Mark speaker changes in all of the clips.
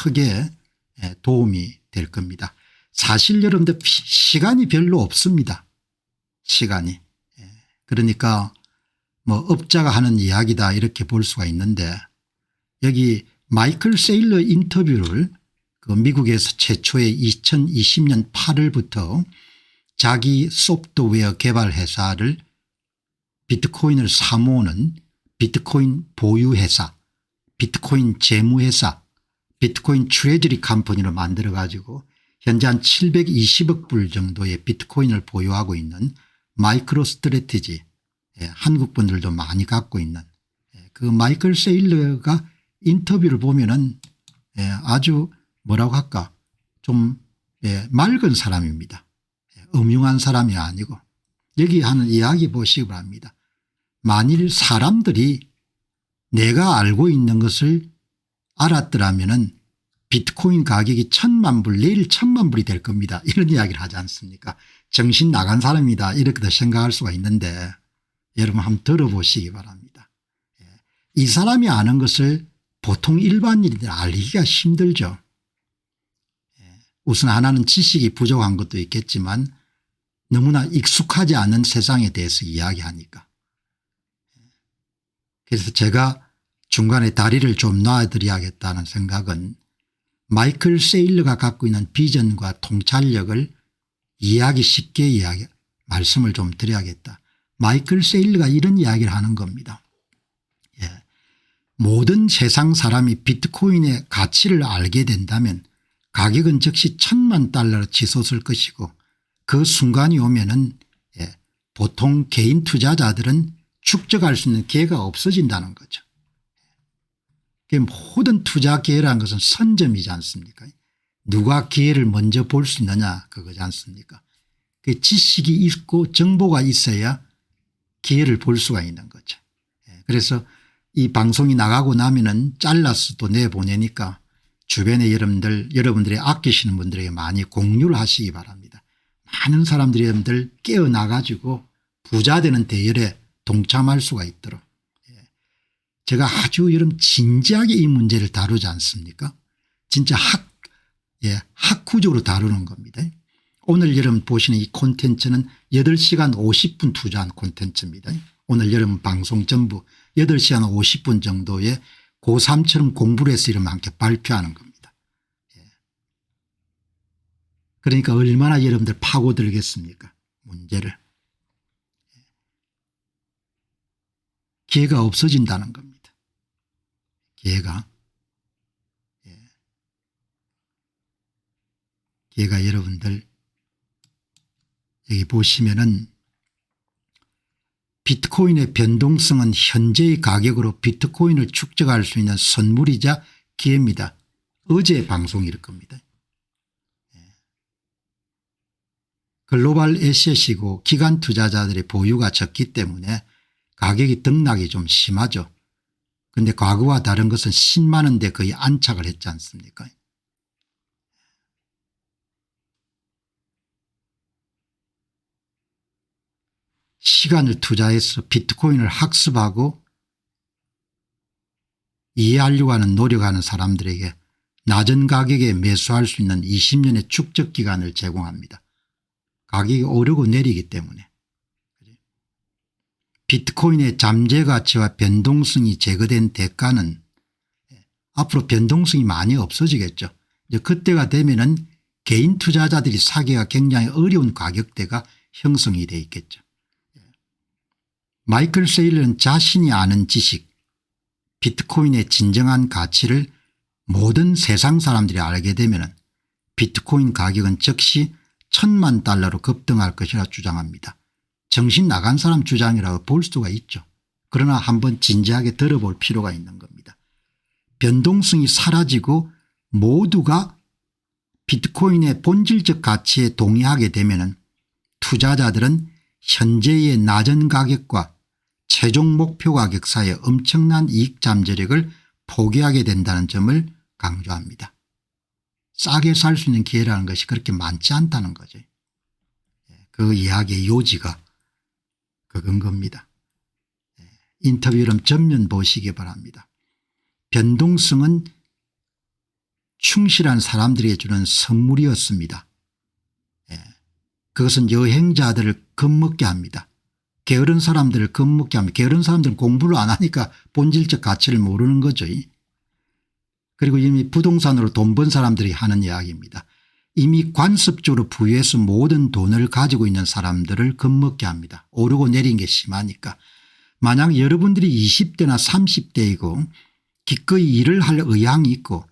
Speaker 1: 크게 도움이 될 겁니다. 사실 여러분들 시간이 별로 없습니다. 시간이. 그러니까 뭐 업자가 하는 이야기다 이렇게 볼 수가 있는데 여기 마이클 세일러 인터뷰를 그 미국에서 최초의 2020년 8월부터 자기 소프트웨어 개발 회사를 비트코인을 사모으는 비트코인 보유회사, 비트코인 재무회사, 비트코인 트레저리 컴퍼니로 만들어 가지고 현재 한 720억 불 정도의 비트코인을 보유하고 있는 마이크로 스트래티지, 한국 분들도 많이 갖고 있는 그 마이클 세일러가 인터뷰를 보면은 아주 뭐라고 할까 좀 맑은 사람입니다. 음흉한 사람이 아니고 여기 하는 이야기 보시기 바랍니다. 만일 사람들이 내가 알고 있는 것을 알았더라면은 비트코인 가격이 1,000만 불 내일 1,000만 불이 될 겁니다. 이런 이야기를 하지 않습니까? 정신 나간 사람이다 이렇게 생각할 수가 있는데 여러분 한번 들어보시기 바랍니다. 이 사람이 아는 것을 보통 일반인들 알기가 힘들죠. 우선 하나는 지식이 부족한 것도 있겠지만 너무나 익숙하지 않은 세상에 대해서 이야기하니까. 그래서 제가 중간에 다리를 좀 놔드려야겠다는 생각은 마이클 세일러가 갖고 있는 비전과 통찰력을 이해하기 쉽게 말씀을 좀 드려야겠다. 마이클 세일러가 이런 이야기를 하는 겁니다. 모든 세상 사람이 비트코인의 가치를 알게 된다면 가격은 즉시 1,000만 달러로 치솟을 것이고 그 순간이 오면은 보통 개인 투자자들은 축적할 수 있는 기회가 없어진다는 거죠. 모든 투자 기회라는 것은 선점이지 않습니까? 누가 기회를 먼저 볼 수 있느냐 그거지 않습니까? 그 지식이 있고 정보가 있어야 기회를 볼 수가 있는 거죠. 그래서 이 방송이 나가고 나면은 잘라서 또 내보내니까 주변에 여러분들이 아끼시는 분들에게 많이 공유를 하시기 바랍니다. 많은 사람들이 여러분들 깨어나 가지고 부자 되는 대열에 동참할 수가 있도록. 제가 아주 여러분 진지하게 이 문제를 다루지 않습니까? 진짜 학구적으로 다루는 겁니다. 오늘 여러분 보시는 이 콘텐츠는 8시간 50분 투자한 콘텐츠입니다. 오늘 여러분 방송 전부 8시간 50분 정도의 고3처럼 공부를 해서 이렇게 발표하는 겁니다. 그러니까 얼마나 여러분들 파고들겠습니까? 문제를. 기회가 없어진다는 겁니다. 기회가. 기회가 여러분들 여기 보시면은 비트코인의 변동성은 현재의 가격으로 비트코인을 축적할 수 있는 선물이자 기회입니다. 어제 방송일 겁니다. 글로벌 에셋이고 기관 투자자들의 보유가 적기 때문에 가격이 등락이 좀 심하죠. 그런데 과거와 다른 것은 10만 원대 거의 안착을 했지 않습니까? 시간을 투자해서 비트코인을 학습하고 이해하려고 하는 노력하는 사람들에게 낮은 가격에 매수할 수 있는 20년의 축적 기간을 제공합니다. 가격이 오르고 내리기 때문에. 비트코인의 잠재 가치와 변동성이 제거된 대가는 앞으로 변동성이 많이 없어지겠죠. 이제 그때가 되면은 개인 투자자들이 사기가 굉장히 어려운 가격대가 형성이 돼 있겠죠. 마이클 세일러는 자신이 아는 지식, 비트코인의 진정한 가치를 모든 세상 사람들이 알게 되면 비트코인 가격은 즉시 1,000만 달러로 급등할 것이라 주장합니다. 정신 나간 사람 주장이라고 볼 수가 있죠. 그러나 한번 진지하게 들어볼 필요가 있는 겁니다. 변동성이 사라지고 모두가 비트코인의 본질적 가치에 동의하게 되면 투자자들은 현재의 낮은 가격과 최종 목표 가격 사이의 엄청난 이익 잠재력을 포기하게 된다는 점을 강조합니다. 싸게 살 수 있는 기회라는 것이 그렇게 많지 않다는 거죠. 그 이야기의 요지가 그건 겁니다. 인터뷰를 전면 보시기 바랍니다. 변동성은 충실한 사람들에게 주는 선물이었습니다. 그것은 여행자들을 겁먹게 합니다. 게으른 사람들을 겁먹게 합니다. 게으른 사람들은 공부를 안 하니까 본질적 가치를 모르는 거죠. 그리고 이미 부동산으로 돈 번 사람들이 하는 이야기입니다. 이미 관습적으로 부유해서 모든 돈을 가지고 있는 사람들을 겁먹게 합니다. 오르고 내린 게 심하니까. 만약 여러분들이 20대나 30대이고 기꺼이 일을 할 의향이 있고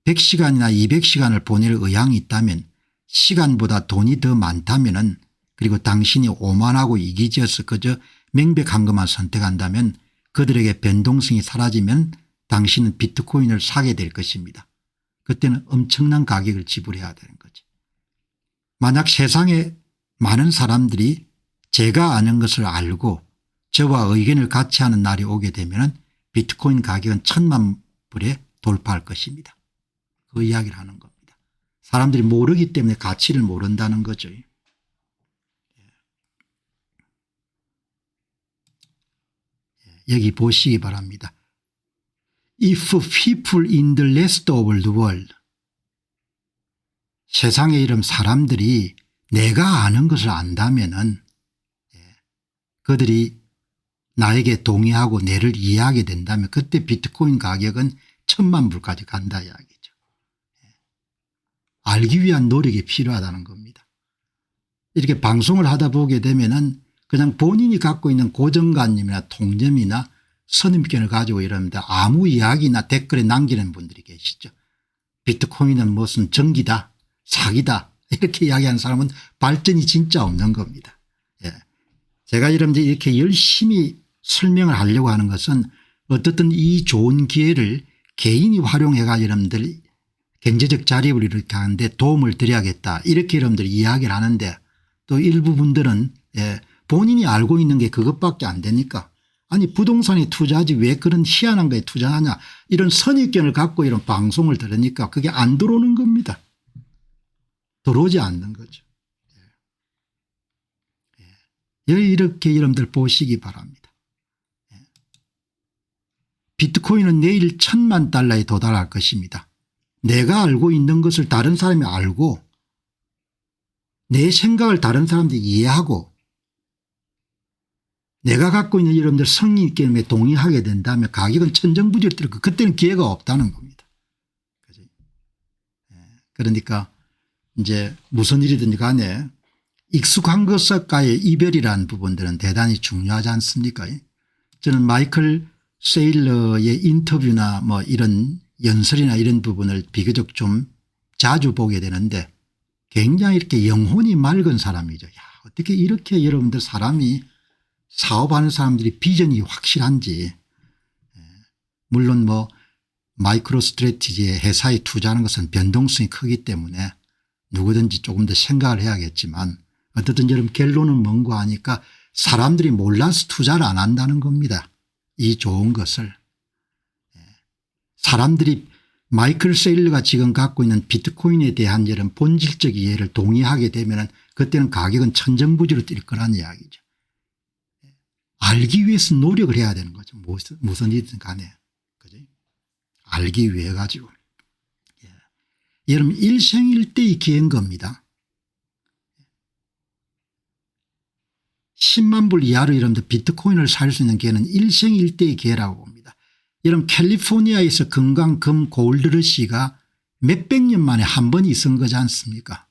Speaker 1: 100시간이나 200시간을 보낼 의향이 있다면 시간보다 돈이 더 많다면 그리고 당신이 오만하고 이기지어서 그저 명백한 것만 선택한다면 그들에게 변동성이 사라지면 당신은 비트코인을 사게 될 것입니다. 그때는 엄청난 가격을 지불해야 되는 거죠. 만약 세상에 많은 사람들이 제가 아는 것을 알고 저와 의견을 같이 하는 날이 오게 되면 비트코인 가격은 1000만 불에 돌파할 것입니다. 그 이야기를 하는 겁니다. 사람들이 모르기 때문에 가치를 모른다는 거죠. 여기 보시기 바랍니다. If people in the rest of the world 세상에 이런 사람들이 내가 아는 것을 안다면은 그들이 나에게 동의하고 내를 이해하게 된다면 그때 비트코인 가격은 1000만 불까지 간다 이야기죠. 알기 위한 노력이 필요하다는 겁니다. 이렇게 방송을 하다 보게 되면은 그냥 본인이 갖고 있는 고정관념이나 통념이나 선입견을 가지고 이러는데 아무 이야기나 댓글에 남기는 분들이 계시죠. 비트코인은 무슨 정기다 사기다 이렇게 이야기하는 사람은 발전이 진짜 없는 겁니다. 제가 여러분들 이렇게 열심히 설명을 하려고 하는 것은 어떻든 이 좋은 기회를 개인이 활용해가 여러분들 경제적 자립을 이렇게 하는데 도움을 드려야겠다 이렇게 여러분들이 이야기를 하는데 또 일부 분들은 본인이 알고 있는 게 그것밖에 안 되니까 아니 부동산에 투자하지 왜 그런 희한한 거에 투자하냐 이런 선입견을 갖고 이런 방송을 들으니까 그게 안 들어오는 겁니다. 들어오지 않는 거죠. 이렇게 여러분들 보시기 바랍니다. 비트코인은 내일 1000만 달러에 도달할 것입니다. 내가 알고 있는 것을 다른 사람이 알고 내 생각을 다른 사람들이 이해하고 내가 갖고 있는 여러분들 성의 있게 동의하게 된다면 가격은 천정부지로 뛰고 그때는 기회가 없다는 겁니다. 그러니까 이제 무슨 일이든지 간에 익숙한 것과의 이별이라는 부분들은 대단히 중요하지 않습니까? 저는 마이클 세일러의 인터뷰나 뭐 이런 연설이나 이런 부분을 비교적 좀 자주 보게 되는데 굉장히 이렇게 영혼이 맑은 사람이죠. 야, 어떻게 이렇게 여러분들 사람이 사업하는 사람들이 비전이 확실한지. 물론 뭐 마이크로 스트래티지의 회사에 투자하는 것은 변동성이 크기 때문에 누구든지 조금 더 생각을 해야겠지만 어쨌든 여러분 결론은 뭔가 하니까 사람들이 몰라서 투자를 안 한다는 겁니다. 이 좋은 것을. 사람들이 마이클 세일러가 지금 갖고 있는 비트코인에 대한 이런 본질적 이해를 동의하게 되면 그때는 가격은 천정부지로 뛸 거란 이야기죠. 알기 위해서 노력을 해야 되는 거죠. 무슨 일이든 간에. 그죠? 알기 위해 가지고. 여러분 일생일대의 기회인 겁니다. 10만 불 이하로 여러분들 비트코인을 살 수 있는 기회는 일생일대의 기회라고 봅니다. 여러분 캘리포니아에서 금강 금 골드러시가 몇백 년 만에 한 번 있은 거지 않습니까?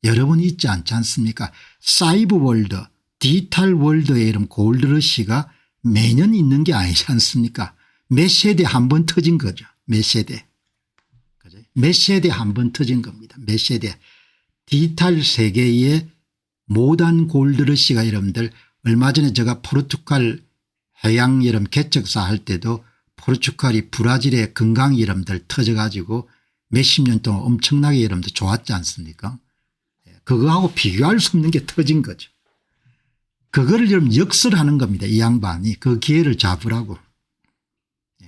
Speaker 1: 여러 번 있지 않지 않습니까? 사이버 월드 디지털 월드에 이런 골드러시가 매년 있는 게 아니지 않습니까? 몇 세대 한 번 터진 거죠. 몇 세대. 몇 세대 한 번 터진 겁니다. 몇 세대. 디지털 세계의 모단 골드러시가 여러분들 얼마 전에 제가 포르투갈 해양 여름 개척사 할 때도 포르투갈이 브라질의 금강이 여러분들 터져 가지고 몇십 년 동안 엄청나게 여러분들 좋았지 않습니까? 그거하고 비교할 수 없는 게 터진 거죠. 그거를 여러분 역설하는 겁니다. 이 양반이 그 기회를 잡으라고.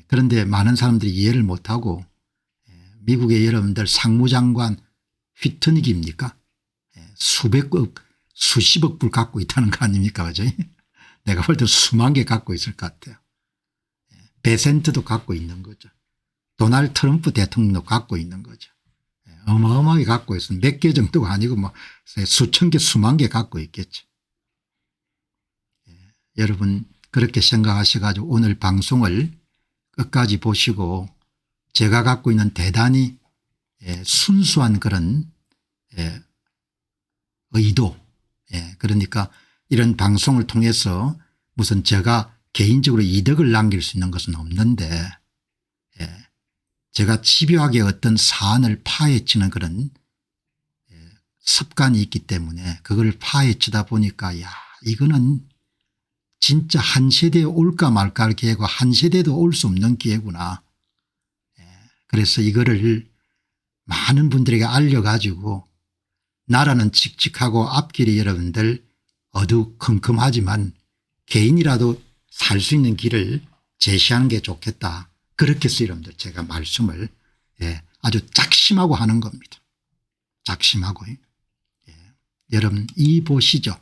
Speaker 1: 그런데 많은 사람들이 이해를 못하고 미국의 여러분들 상무장관 휘트닉입니까? 수백억 수십억 불 갖고 있다는 거 아닙니까? 그죠? 내가 볼 때 수만 개 갖고 있을 것 같아요. 베센트도 갖고 있는 거죠. 도널드 트럼프 대통령도 갖고 있는 거죠. 어마어마하게 갖고 있어요. 몇 개 정도가 아니고 뭐 수천 개 수만 개 갖고 있겠죠. 여러분 그렇게 생각하셔가지고 오늘 방송을 끝까지 보시고 제가 갖고 있는 대단히 순수한 그런 의도, 그러니까 이런 방송을 통해서 무슨 제가 개인적으로 이득을 남길 수 있는 것은 없는데 제가 집요하게 어떤 사안을 파헤치는 그런 습관이 있기 때문에 그걸 파헤치다 보니까 야 이거는 진짜 한 세대에 올까 말까 할 기회고 한 세대도 올 수 없는 기회구나. 그래서 이거를 많은 분들에게 알려가지고 나라는 칙칙하고 앞길이 여러분들 어두컴컴하지만 개인이라도 살 수 있는 길을 제시하는 게 좋겠다. 그렇게 해서 여러분들 제가 말씀을 아주 작심하고 하는 겁니다. 작심하고요. 여러분 이 보시죠.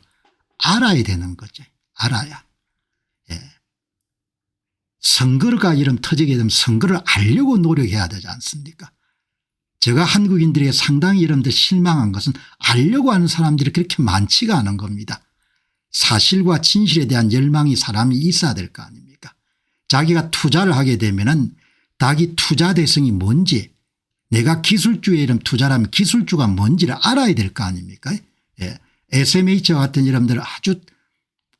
Speaker 1: 알아야 되는 거죠. 알아야. 선거가 이름 터지게 되면 선거를 알려고 노력해야 되지 않습니까? 제가 한국인들에게 상당히 여러분들 실망한 것은 알려고 하는 사람들이 그렇게 많지가 않은 겁니다. 사실과 진실에 대한 열망이 사람이 있어야 될 거 아닙니까? 자기가 투자를 하게 되면은 자기 투자 대상이 뭔지 내가 기술주에 이런 투자라면 기술주가 뭔지를 알아야 될 거 아닙니까? SMH와 같은 여러분들 아주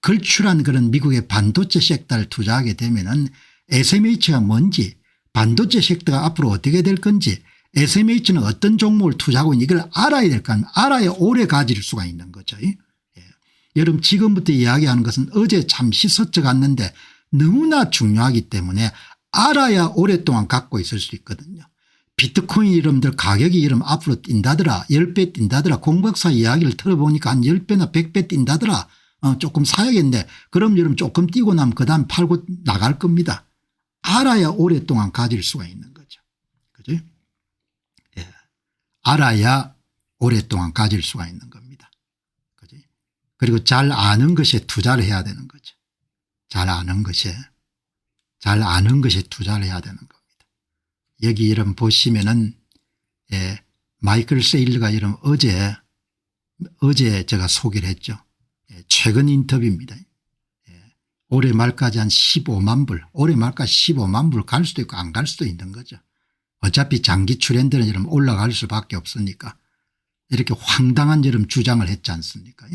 Speaker 1: 걸출한 그런 미국의 반도체 섹터를 투자하게 되면은 SMH가 뭔지 반도체 섹터가 앞으로 어떻게 될 건지 SMH는 어떤 종목을 투자하고 있는지 이걸 알아야 될 거 아닙니까? 알아야 오래 가질 수가 있는 거죠. 여러분 지금부터 이야기하는 것은 어제 잠시 스쳐갔는데 너무나 중요하기 때문에 알아야 오랫동안 갖고 있을 수 있거든요. 비트코인 여러분들 가격이 여러분 앞으로 뛴다더라 10배 뛴다더라 공박사 이야기를 들어보니까 한 10배나 100배 뛴다더라 조금 사야겠네. 그럼 여러분 조금 뛰고 나면 그다음 팔고 나갈 겁니다. 알아야 오랫동안 가질 수가 있는 거죠. 그죠? 알아야 오랫동안 가질 수가 있는 겁니다. 그죠? 그리고 잘 아는 것에 투자를 해야 되는 거죠. 잘 아는 것에 투자를 해야 되는 겁니다. 여기 여러분 보시면은 마이클 세일러가 여러분 어제 제가 소개를 했죠. 최근 인터뷰입니다. 올해 말까지 한 15만 불 올해 말까지 15만 불 갈 수도 있고 안 갈 수도 있는 거죠. 어차피 장기 트렌드는 여러분 올라갈 수밖에 없으니까 이렇게 황당한 여러분 주장을 했지 않습니까?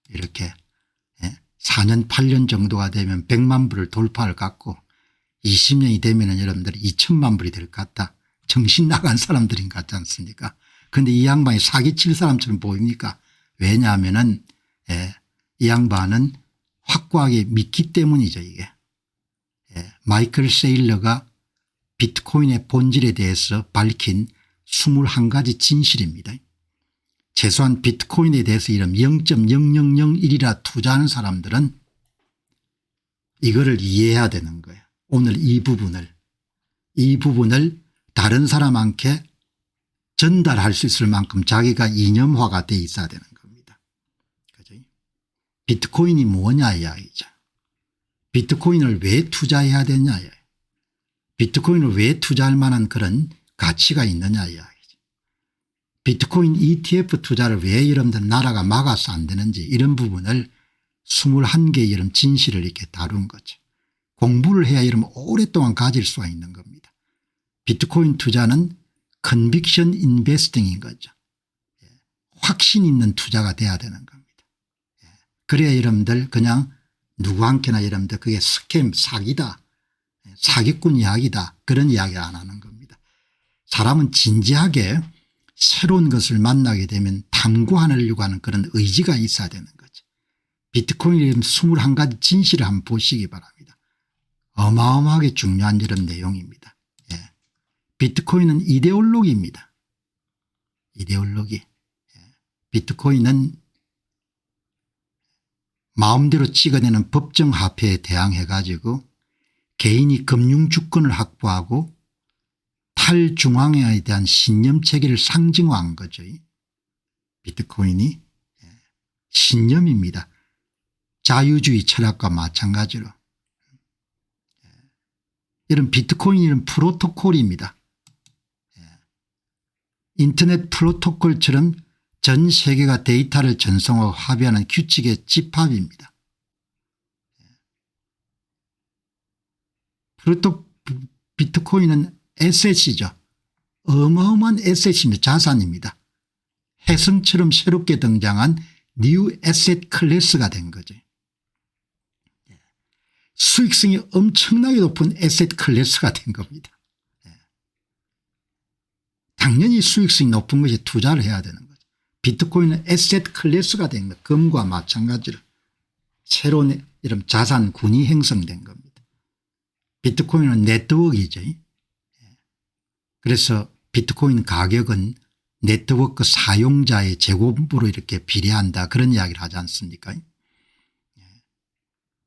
Speaker 1: 이렇게 4년 8년 정도가 되면 100만 불을 돌파할 것 같고 20년이 되면 여러분들이 2천만 불이 될 것 같다. 정신 나간 사람들인 것 같지 않습니까? 그런데 이 양반이 사기칠 사람처럼 보입니까? 왜냐하면은 이 양반은 확고하게 믿기 때문이죠. 이게 마이클 세일러가 비트코인의 본질에 대해서 밝힌 21가지 진실입니다. 최소한 비트코인에 대해서 이런 0.0001이라 투자하는 사람들은 이거를 이해해야 되는 거예요. 오늘 이 부분을 다른 사람한테 전달할 수 있을 만큼 자기가 이념화가 돼 있어야 되는 겁니다. 그죠? 비트코인이 뭐냐 이야기죠. 비트코인을 왜 투자해야 되냐예요. 비트코인을 왜 투자할 만한 그런 가치가 있느냐 이야기죠. 비트코인 ETF 투자를 왜 여러분들 나라가 막아서 안 되는지 이런 부분을 21개의 이런 진실을 이렇게 다룬 거죠. 공부를 해야 이러면 오랫동안 가질 수가 있는 겁니다. 비트코인 투자는 컨빅션 인베스팅인 거죠. 확신 있는 투자가 돼야 되는 겁니다. 그래야 여러분들 그냥 누구한테나 여러분들 그게 스캠 사기다 사기꾼 이야기다 그런 이야기 안 하는 겁니다. 사람은 진지하게 새로운 것을 만나게 되면 탐구하려고 하는 그런 의지가 있어야 되는 거죠. 비트코인의 21가지 진실을 한번 보시기 바랍니다. 어마어마하게 중요한 이런 내용입니다. 비트코인은 이데올로기입니다. 이데올로기. 비트코인은 마음대로 찍어내는 법정화폐에 대항해 가지고 개인이 금융주권을 확보하고 탈중앙화에 대한 신념체계를 상징화한 거죠. 비트코인이 신념입니다. 자유주의 철학과 마찬가지로 이런 비트코인은 프로토콜입니다. 인터넷 프로토콜처럼 전 세계가 데이터를 전송하고 합의하는 규칙의 집합입니다. 비트코인은 에셋이죠. 어마어마한 에셋입니다. 자산입니다. 혜성처럼 새롭게 등장한 뉴 에셋 클래스가 된 거죠. 수익성이 엄청나게 높은 에셋 클래스가 된 겁니다. 당연히 수익성이 높은 것이 투자를 해야 되는 거죠. 비트코인은 에셋 클래스가 된 겁니다. 금과 마찬가지로 새로운 이런 자산군이 형성된 겁니다. 비트코인은 네트워크이죠. 그래서 비트코인 가격은 네트워크 사용자의 제곱으로 이렇게 비례한다 그런 이야기를 하지 않습니까?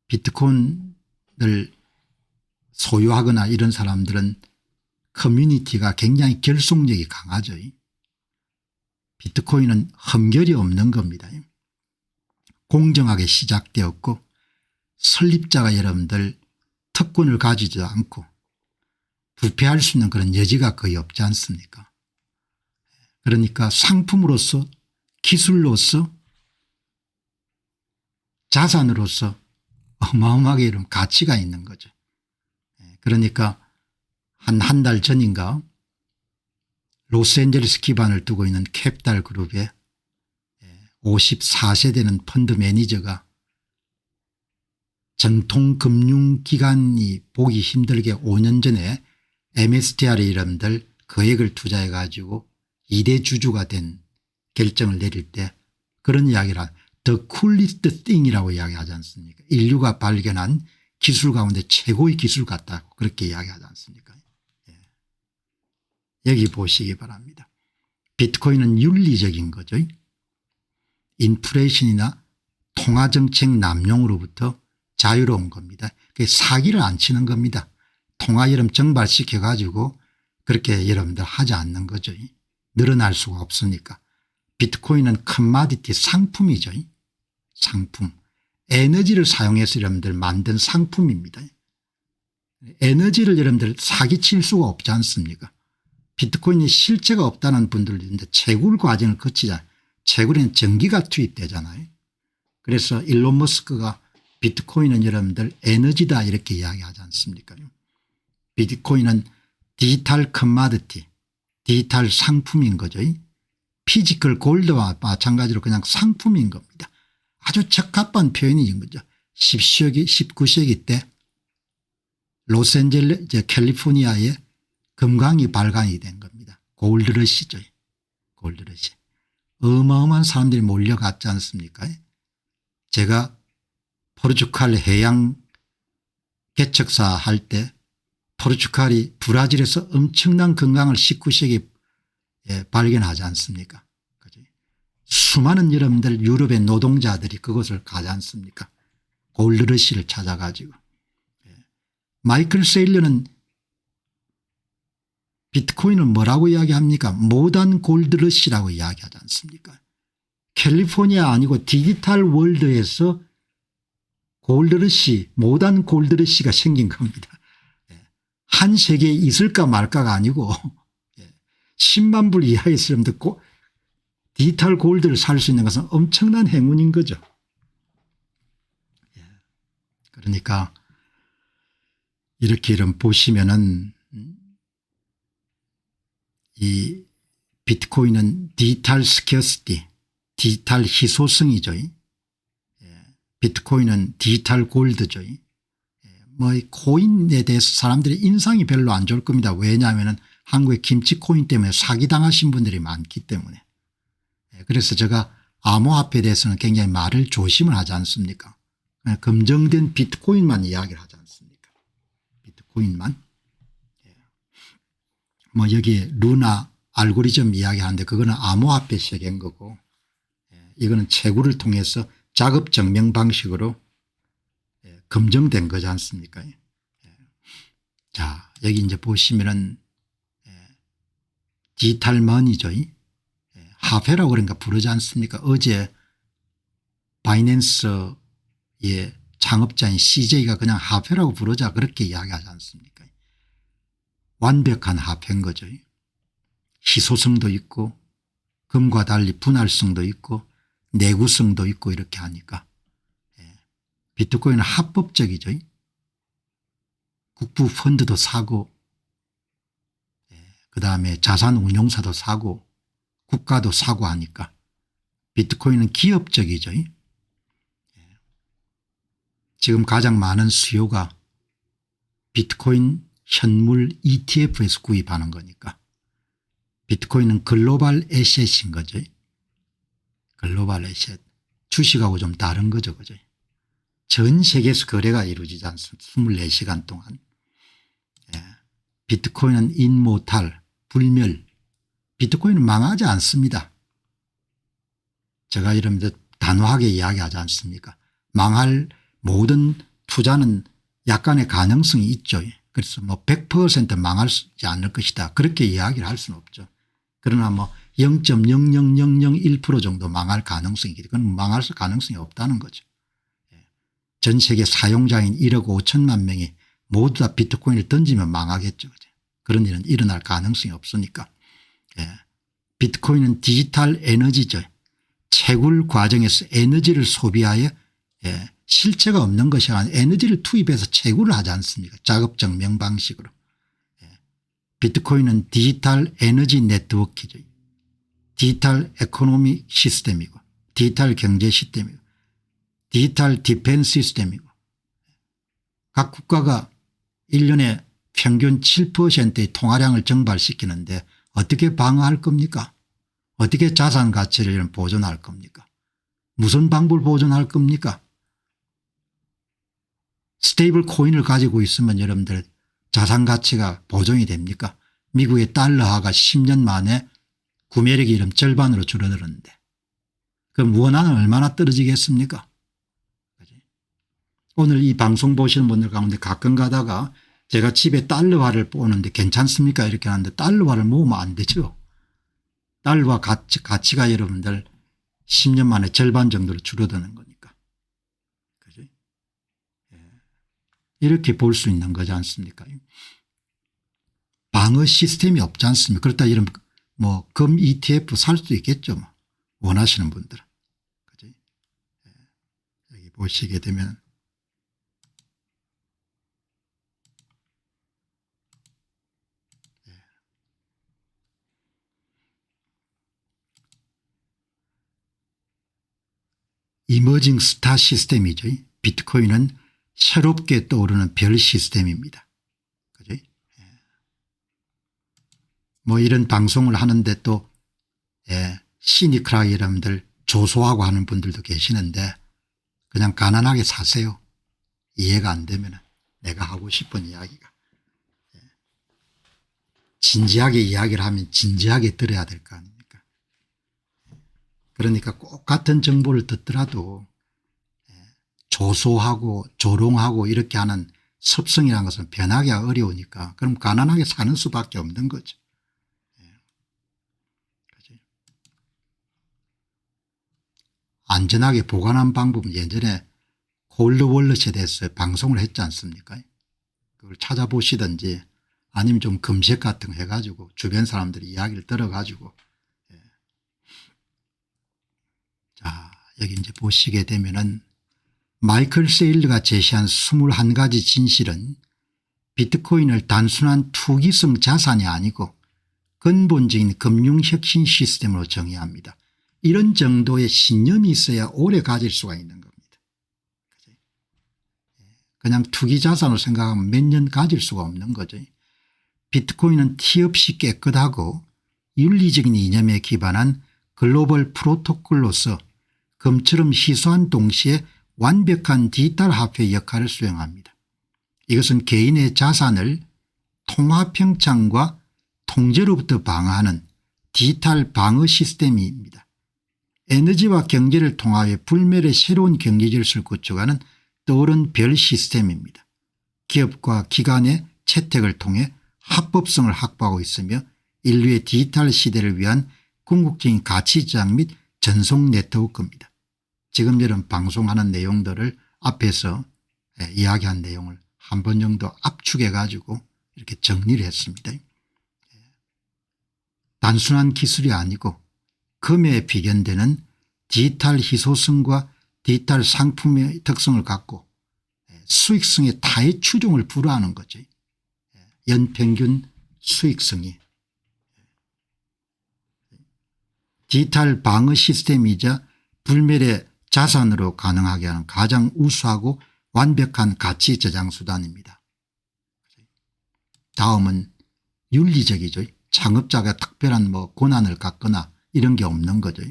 Speaker 1: 비트코인을 소유하거나 이런 사람들은 커뮤니티가 굉장히 결속력이 강하죠. 비트코인은 흠결이 없는 겁니다. 공정하게 시작되었고 설립자가 여러분들 특권을 가지지도 않고 부패할 수 있는 그런 여지가 거의 없지 않습니까? 그러니까 상품으로서 기술로서 자산으로서 어마어마하게 이런 가치가 있는 거죠. 그러니까 한 달 전인가 로스앤젤레스 기반을 두고 있는 캡달 그룹의 54세 되는 펀드 매니저가 정통 금융기관이 보기 힘들게 5년 전에 MSTR의 이름들 거액을 투자해 가지고 2대 주주가 된 결정을 내릴 때 그런 이야기를 The coolest thing이라고 이야기하지 않습니까? 인류가 발견한 기술 가운데 최고의 기술 같다고 그렇게 이야기하지 않습니까? 여기 보시기 바랍니다. 비트코인은 윤리적인 거죠. 인플레이션이나 통화정책 남용으로부터 자유로운 겁니다. 사기를 안 치는 겁니다. 통화여름 정발시켜 가지고 그렇게 여러분들 하지 않는 거죠. 늘어날 수가 없으니까. 비트코인은 커머디티 상품이죠. 상품. 에너지를 사용해서 여러분들 만든 상품입니다. 에너지를 여러분들 사기칠 수가 없지 않습니까? 비트코인이 실체가 없다는 분들도 있는데 채굴 과정을 거치자. 채굴에는 전기가 투입되잖아요. 그래서 일론 머스크가 비트코인은 여러분들 에너지다 이렇게 이야기하지 않습니까? 비트코인은 디지털 커머디티, 디지털 상품인 거죠. 피지컬 골드와 마찬가지로 그냥 상품인 겁니다. 아주 적합한 표현인 거죠. 19세기 때 로스앤젤레스 캘리포니아에 금광이 발간이 된 겁니다. 골드러시죠. 골드러시. 어마어마한 사람들이 몰려갔지 않습니까? 제가 포르투갈 해양 개척사 할 때 포르투갈이 브라질에서 엄청난 금광을 19세기에 발견하지 않습니까? 수많은 여러분들 유럽의 노동자들이 그것을 가지 않습니까? 골드러시를 찾아가지고. 마이클 세일러는 비트코인을 뭐라고 이야기합니까? 모던 골드러시라고 이야기하지 않습니까? 캘리포니아 아니고 디지털 월드에서 골드러시, 모던 골드러시가 생긴 겁니다. 한 세계에 있을까 말까가 아니고 10만 불 이하의 사람들 디지털 골드를 살 수 있는 것은 엄청난 행운인 거죠. 그러니까 이렇게 이런 보시면은 이 비트코인은 디지털 스퀘어시티, 디지털 희소성이죠. 비트코인은 디지털 골드죠. 뭐 코인에 대해서 사람들이 인상이 별로 안 좋을 겁니다. 왜냐하면 한국의 김치 코인 때문에 사기당하신 분들이 많기 때문에. 그래서 제가 암호화폐에 대해서는 굉장히 말을 조심을 하지 않습니까? 검증된 비트코인만 이야기를 하지 않습니까? 비트코인만. 뭐 여기 루나 알고리즘 이야기하는데 그거는 암호화폐 세계인 거고 이거는 채굴을 통해서 작업 증명 방식으로 검증된 거지 않습니까? 자, 여기 이제 보시면은 디지털 머니죠. 화폐라고 그러니까 부르지 않습니까? 어제 바이낸스의 창업자인 CJ가 그냥 화폐라고 부르자 그렇게 이야기하지 않습니까? 완벽한 화폐인 거죠. 희소성도 있고 금과 달리 분할성도 있고 내구성도 있고 이렇게 하니까 비트코인은 합법적이죠. 국부 펀드도 사고 그다음에 자산운용사도 사고 국가도 사고 하니까 비트코인은 기업적이죠. 지금 가장 많은 수요가 비트코인 현물 ETF에서 구입하는 거니까 비트코인은 글로벌 애셋인 거죠. 글로벌 애셋. 주식하고 좀 다른 거죠. 그죠? 전 세계에서 거래가 이루어지지 않습니다. 24시간 동안. 비트코인은 인모탈, 불멸. 비트코인은 망하지 않습니다. 제가 여러분들 단호하게 이야기하지 않습니까? 망할 모든 투자는 약간의 가능성이 있죠. 그래서 뭐 100% 망하지 않을 것이다. 그렇게 이야기를 할 수는 없죠. 그러나 뭐 0.00001% 정도 망할 가능성이 있기 때문에 그건 망할 가능성이 없다는 거죠. 전 세계 사용자인 1억 5천만 명이 모두 다 비트코인을 던지면 망하겠죠. 그런 일은 일어날 가능성이 없으니까. 비트코인은 디지털 에너지죠. 채굴 과정에서 에너지를 소비하여 실체가 없는 것이 아니라 에너지를 투입해서 채굴을 하지 않습니까? 작업적 명방식으로. 비트코인은 디지털 에너지 네트워크죠. 디지털 에코노미 시스템이고 디지털 경제 시스템이고 디지털 디펜스 시스템이고 각 국가가 1년에 평균 7%의 통화량을 증발시키는데 어떻게 방어할 겁니까? 어떻게 자산 가치를 보존할 겁니까? 무슨 방법을 보존할 겁니까? 스테이블 코인을 가지고 있으면 여러분들 자산 가치가 보존이 됩니까? 미국의 달러화가 10년 만에 구매력이 이런 절반으로 줄어들었는데 그럼 원화는 얼마나 떨어지겠습니까? 오늘 이 방송 보시는 분들 가운데 가끔 가다가 제가 집에 달러화를 보는데 괜찮습니까? 이렇게 하는데 달러화를 모으면 안 되죠. 달러화 가치가 여러분들 10년 만에 절반 정도로 줄어드는 거니까. 그죠? 이렇게 볼 수 있는 거지 않습니까? 방어 시스템이 없지 않습니까? 그렇다 이런 뭐 금 ETF 살 수도 있겠죠. 뭐 원하시는 분들은. 그죠? 여기 보시게 되면 이머징 스타 시스템이죠. 비트코인은 새롭게 떠오르는 별 시스템입니다. 그죠? 뭐 이런 방송을 하는데 또 시니크라 여러분들 조소하고 하는 분들도 계시는데 그냥 가난하게 사세요. 이해가 안 되면 내가 하고 싶은 이야기가. 진지하게 이야기를 하면 진지하게 들어야 될 거 아닙니까? 그러니까 꼭 같은 정보를 듣더라도 조소하고 조롱하고 이렇게 하는 습성이라는 것은 변하기가 어려우니까 그럼 가난하게 사는 수밖에 없는 거죠. 안전하게 보관한 방법은 예전에 콜드월렛에 대해서 방송을 했지 않습니까? 그걸 찾아보시든지 아니면 좀 검색 같은 거 해가지고 주변 사람들이 이야기를 들어가지고 자 여기 이제 보시게 되면은 마이클 세일러가 제시한 21가지 진실은 비트코인을 단순한 투기성 자산이 아니고 근본적인 금융혁신 시스템으로 정의합니다. 이런 정도의 신념이 있어야 오래 가질 수가 있는 겁니다. 그냥 투기 자산으로 생각하면 몇 년 가질 수가 없는 거죠. 비트코인은 티 없이 깨끗하고 윤리적인 이념에 기반한 글로벌 프로토콜로서 금처럼 희소한 동시에 완벽한 디지털 화폐 역할을 수행합니다. 이것은 개인의 자산을 통화평창과 통제로부터 방어하는 디지털 방어 시스템입니다. 에너지와 경제를 통하여 불멸의 새로운 경제 질서를 구축하는 떠오른 별 시스템입니다. 기업과 기관의 채택을 통해 합법성을 확보하고 있으며 인류의 디지털 시대를 위한 궁극적인 가치저장 및 전송 네트워크입니다. 지금 이런 방송하는 내용들을 앞에서 이야기한 내용을 한 번 정도 압축해 가지고 이렇게 정리를 했습니다. 단순한 기술이 아니고 금에 비견되는 디지털 희소성과 디지털 상품의 특성을 갖고 수익성의 타의 추종을 불허하는 거죠. 연평균 수익성이. 디지털 방어 시스템이자 불멸의 자산으로 가능하게 하는 가장 우수하고 완벽한 가치 저장 수단입니다. 다음은 윤리적이죠. 창업자가 특별한 고난을 갖거나 이런 게 없는 거죠.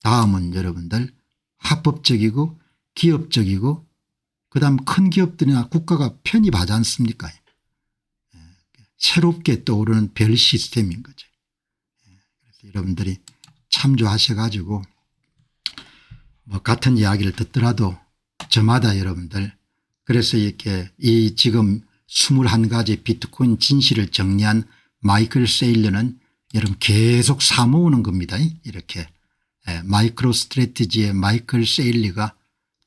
Speaker 1: 다음은 여러분들 합법적이고 기업적이고 그다음 큰 기업들이나 국가가 편입하지 않습니까? 새롭게 떠오르는 별 시스템인 거죠. 그래서 여러분들이 참조하셔 가지고 같은 이야기를 듣더라도 저마다 여러분들 그래서 이렇게 이 지금 21가지 비트코인 진실을 정리한 마이클 세일러는 여러분 계속 사모으는 겁니다. 이렇게 마이크로 스트래티지의 마이클 세일러가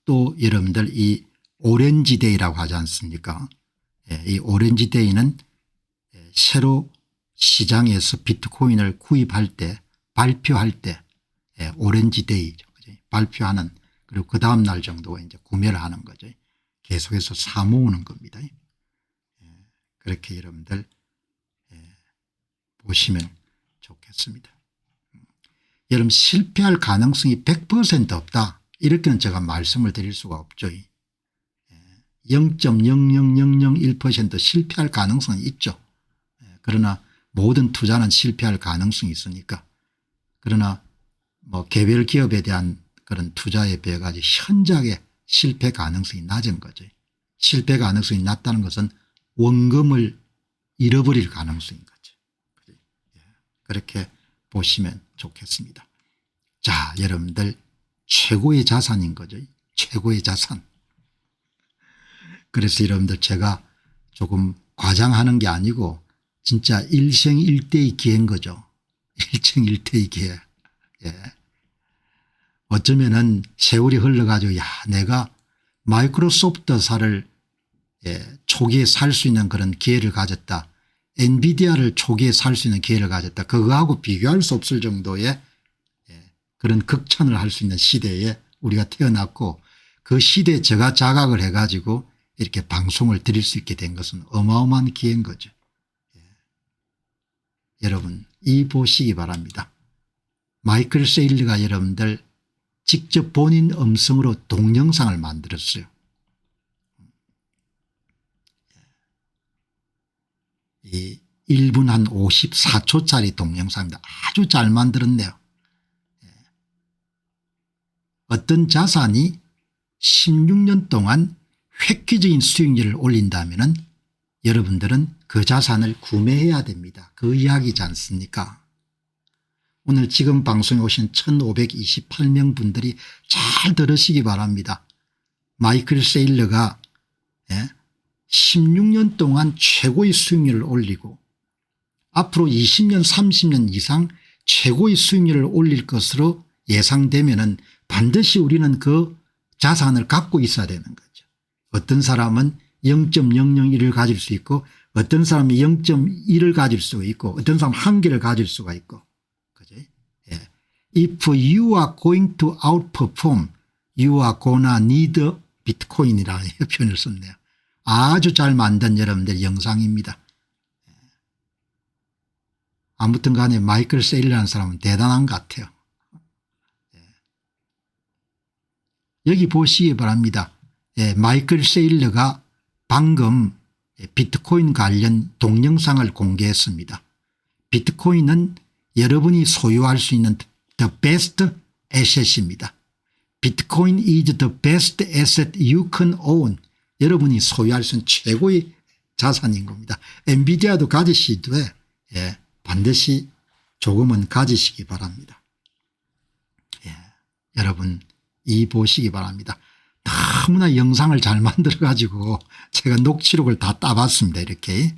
Speaker 1: 또 여러분들 이 오렌지 데이라고 하지 않습니까? 이 오렌지 데이는 새로 시장에서 비트코인을 구입할 때 발표할 때 오렌지 데이죠. 발표하는 그리고 그 다음 날 정도가 이제 구매를 하는 거죠. 계속해서 사모으는 겁니다. 그렇게 여러분들 보시면 좋겠습니다. 여러분 실패할 가능성이 100% 없다 이렇게는 제가 말씀을 드릴 수가 없죠. 0.00001% 실패할 가능성이 있죠. 그러나 모든 투자는 실패할 가능성이 있으니까 그러나 개별 기업에 대한 그런 투자에 비해 가지고 현저하게 실패 가능성이 낮은 거죠. 실패 가능성이 낮다는 것은 원금을 잃어버릴 가능성인 거죠. 그렇게 보시면 좋겠습니다. 자, 여러분들 최고의 자산인 거죠. 최고의 자산. 그래서 여러분들 제가 조금 과장하는 게 아니고 진짜 일생일대의 기회인 거죠. 일생일대의 기회. 어쩌면은 세월이 흘러가지고 내가 마이크로소프트사를 초기에 살 수 있는 그런 기회를 가졌다. 엔비디아를 초기에 살 수 있는 기회를 가졌다. 그거하고 비교할 수 없을 정도의 그런 극찬을 할 수 있는 시대에 우리가 태어났고 그 시대에 제가 자각을 해가지고 이렇게 방송을 드릴 수 있게 된 것은 어마어마한 기회인 거죠. 여러분 이 보시기 바랍니다. 마이클 세일러가 여러분들 직접 본인 음성으로 동영상을 만들었어요. 이 1분 한 54초짜리 동영상입니다. 아주 잘 만들었네요. 어떤 자산이 16년 동안 획기적인 수익률을 올린다면 여러분들은 그 자산을 구매해야 됩니다. 그 이야기지 않습니까? 오늘 지금 방송에 오신 1528명 분들이 잘 들으시기 바랍니다. 마이클 세일러가 16년 동안 최고의 수익률을 올리고 앞으로 20년 30년 이상 최고의 수익률을 올릴 것으로 예상되면 반드시 우리는 그 자산을 갖고 있어야 되는 거죠. 어떤 사람은 0.001을 가질 수 있고 어떤 사람이 0.1을 가질 수가 있고 어떤 사람은 1개를 가질 수가 있고. 그죠? If you are going to outperform, you are gonna need Bitcoin이라는 표현을 썼네요. 아주 잘 만든 여러분들 영상입니다. 아무튼 간에 마이클 세일러라는 사람은 대단한 것 같아요. 여기 보시기 바랍니다. 마이클 세일러가 방금 비트코인 관련 동영상을 공개했습니다. 비트코인은 여러분이 소유할 수 있는 the best asset입니다. Bitcoin is the best asset you can own. 여러분이 소유할 수 있는 최고의 자산인 겁니다. 엔비디아도 가지시되 반드시 조금은 가지시기 바랍니다. 여러분 이 보시기 바랍니다. 너무나 영상을 잘 만들어 가지고 제가 녹취록을 다 따봤습니다. 이렇게.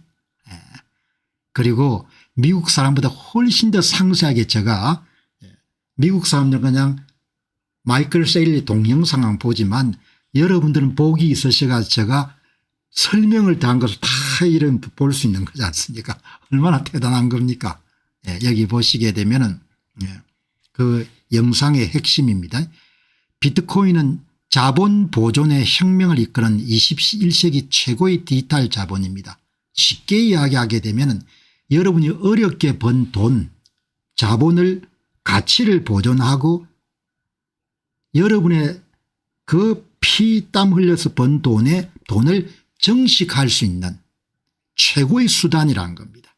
Speaker 1: 그리고 미국 사람보다 훨씬 더 상세하게 제가 미국 사람들 그냥 마이클 세일러 동영상은 보지만 여러분들은 복이 있으셔서 제가 설명을 다 한 것을 다 이런 볼 수 있는 거지 않습니까? 얼마나 대단한 겁니까? 예, 여기 보시게 되면은 그 영상의 핵심입니다. 비트코인은 자본 보존의 혁명을 이끄는 21세기 최고의 디지털 자본입니다. 쉽게 이야기하게 되면은 여러분이 어렵게 번 돈, 자본을 가치를 보존하고 여러분의 그 피땀 흘려서 번 돈을 정식할 수 있는 최고의 수단이라는 겁니다.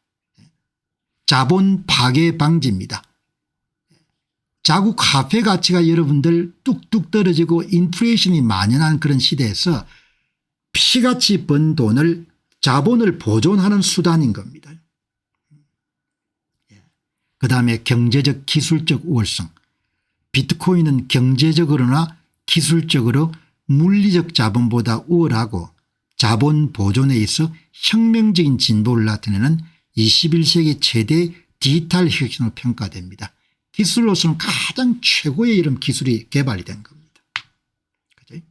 Speaker 1: 자본 파괴 방지입니다. 자국 화폐 가치가 여러분들 뚝뚝 떨어지고 인플레이션이 만연한 그런 시대에서 피같이 번 돈을 자본을 보존하는 수단인 겁니다. 그다음에 경제적 기술적 우월성. 비트코인은 경제적으로나 기술적으로 물리적 자본보다 우월하고 자본 보존에 있어 혁명적인 진보를 나타내는 21세기 최대 디지털 혁신으로 평가됩니다. 기술로서는 가장 최고의 이런 기술이 개발이 된 겁니다. 그치?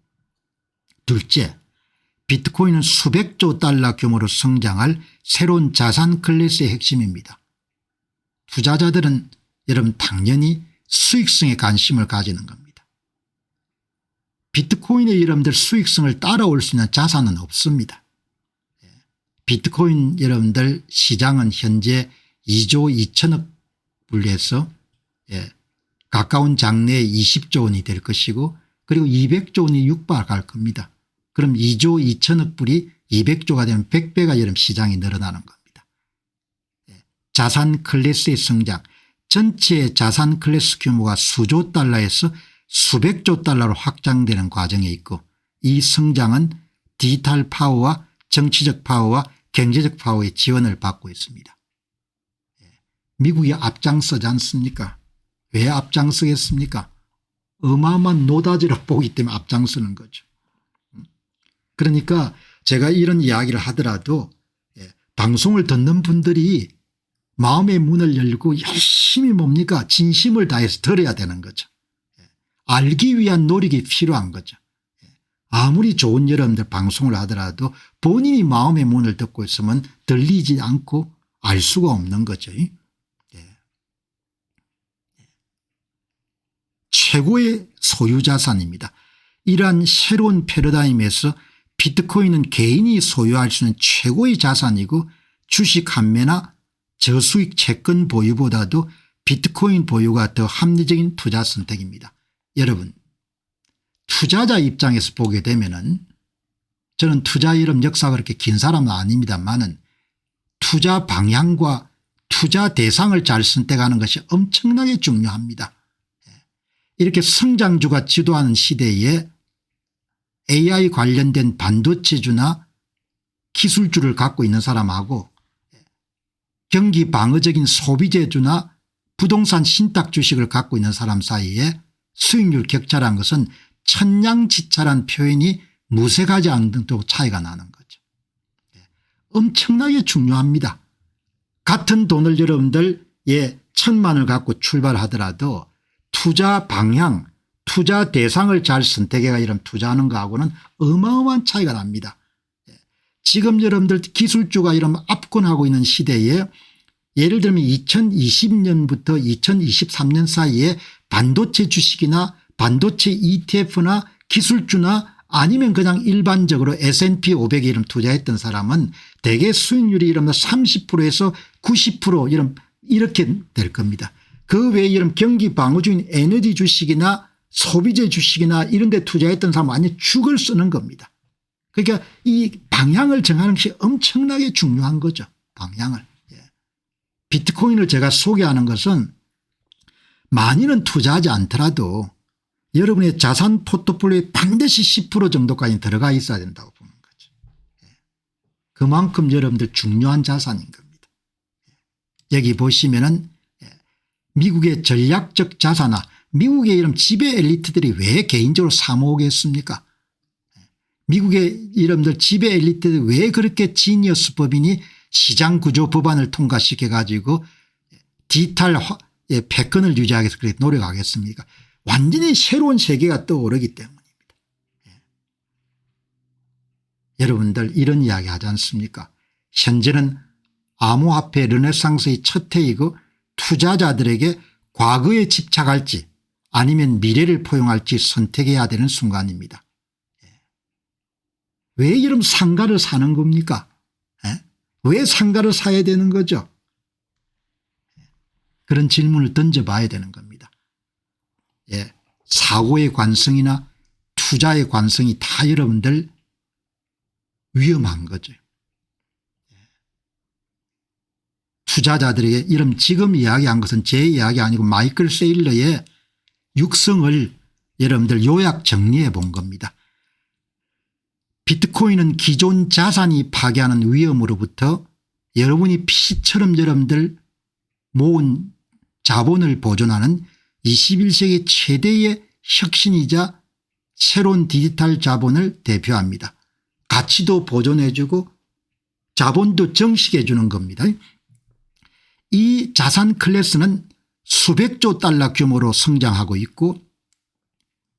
Speaker 1: 둘째, 비트코인은 수백조 달러 규모로 성장할 새로운 자산 클래스의 핵심입니다. 투자자들은 여러분 당연히 수익성에 관심을 가지는 겁니다. 비트코인의 여러분들 수익성을 따라올 수 있는 자산은 없습니다. 비트코인 여러분들 시장은 현재 2조 2천억 분리해서 가까운 장래에 20조 원이 될 것이고 그리고 200조 원이 육박할 겁니다. 그럼 2조 2천억 불이 200조가 되면 100배가 여러분 시장이 늘어나는 겁니다. 자산 클래스의 성장, 전체 자산 클래스 규모가 수조 달러에서 수백조 달러로 확장되는 과정에 있고 이 성장은 디지털 파워와 정치적 파워와 경제적 파워의 지원을 받고 있습니다. 미국이 앞장서지 않습니까? 왜 앞장서겠습니까? 어마어마한 노다지로 보기 때문에 앞장서는 거죠. 그러니까 제가 이런 이야기를 하더라도 방송을 듣는 분들이 마음의 문을 열고 열심히 뭡니까? 진심을 다해서 들어야 되는 거죠. 알기 위한 노력이 필요한 거죠. 아무리 좋은 여러분들 방송을 하더라도 본인이 마음의 문을 듣고 있으면 들리지 않고 알 수가 없는 거죠. 최고의 소유자산입니다. 이러한 새로운 패러다임에서 비트코인은 개인이 소유할 수 있는 최고의 자산이고 주식 판매나 저수익 채권 보유보다도 비트코인 보유가 더 합리적인 투자 선택입니다. 여러분 투자자 입장에서 보게 되면은 저는 투자 이름 역사가 그렇게 긴 사람은 아닙니다만은 투자 방향과 투자 대상을 잘 선택하는 것이 엄청나게 중요합니다. 이렇게 성장주가 지도하는 시대에 AI 관련된 반도체주나 기술주를 갖고 있는 사람하고 경기 방어적인 소비재주나 부동산 신탁 주식을 갖고 있는 사람 사이에 수익률 격차라는 것은 천냥지차란 표현이 무색하지 않는 정도로 차이가 나는 거죠. 엄청나게 중요합니다. 같은 돈을 여러분들 1,000만을 갖고 출발하더라도 투자 방향 투자 대상을 잘 선택해가 이런 투자하는 거하고는 어마어마한 차이가 납니다. 지금 여러분들 기술주가 이런 압권하고 있는 시대에 예를 들면 2020년부터 2023년 사이에 반도체 주식이나 반도체 ETF나 기술주나 아니면 그냥 일반적으로 S&P 500에 이런 투자했던 사람은 대개 수익률이 이러면 30%에서 90% 이렇게 될 겁니다. 그 외에 이런 경기 방어주인 에너지 주식이나 소비재 주식이나 이런 데 투자했던 사람은 완전히 죽을 쓰는 겁니다. 그러니까 이 방향을 정하는 것이 엄청나게 중요한 거죠. 방향을. 비트코인을 제가 소개하는 것은 많이는 투자하지 않더라도 여러분의 자산 포트폴리오에 반드시 10% 정도까지 들어가 있어야 된다고 보는 거죠. 그만큼 여러분들 중요한 자산인 겁니다. 여기 보시면은 미국의 전략적 자산화, 미국의 이런 지배 엘리트들이 왜 개인적으로 사모으겠습니까? 미국의 여러분들 지배 엘리트들이 왜 그렇게 지니어스 법인이 시장 구조 법안을 통과시켜 가지고 디지털 패권을 유지하기 위해서 그렇게 노력하겠습니까? 완전히 새로운 세계가 떠오르기 때문입니다. 여러분들 이런 이야기 하지 않습니까? 현재는 암호화폐 르네상스의 첫 해이고 투자자들에게 과거에 집착할지 아니면 미래를 포용할지 선택해야 되는 순간입니다. 왜 이런 상가를 사는 겁니까? 왜 상가를 사야 되는 거죠? 그런 질문을 던져봐야 되는 겁니다. 사고의 관성이나 투자의 관성이 다 여러분들 위험한 거죠. 투자자들에게 이런 지금 이야기한 것은 제 이야기 아니고 마이클 세일러의 육성을 여러분들 요약 정리해 본 겁니다. 비트코인은 기존 자산이 파괴하는 위험으로부터 여러분이 피처럼 여러분들 모은 자본을 보존하는 21세기 최대의 혁신이자 새로운 디지털 자본을 대표합니다. 가치도 보존해 주고 자본도 정식해 주는 겁니다. 이 자산 클래스는 수백조 달러 규모로 성장하고 있고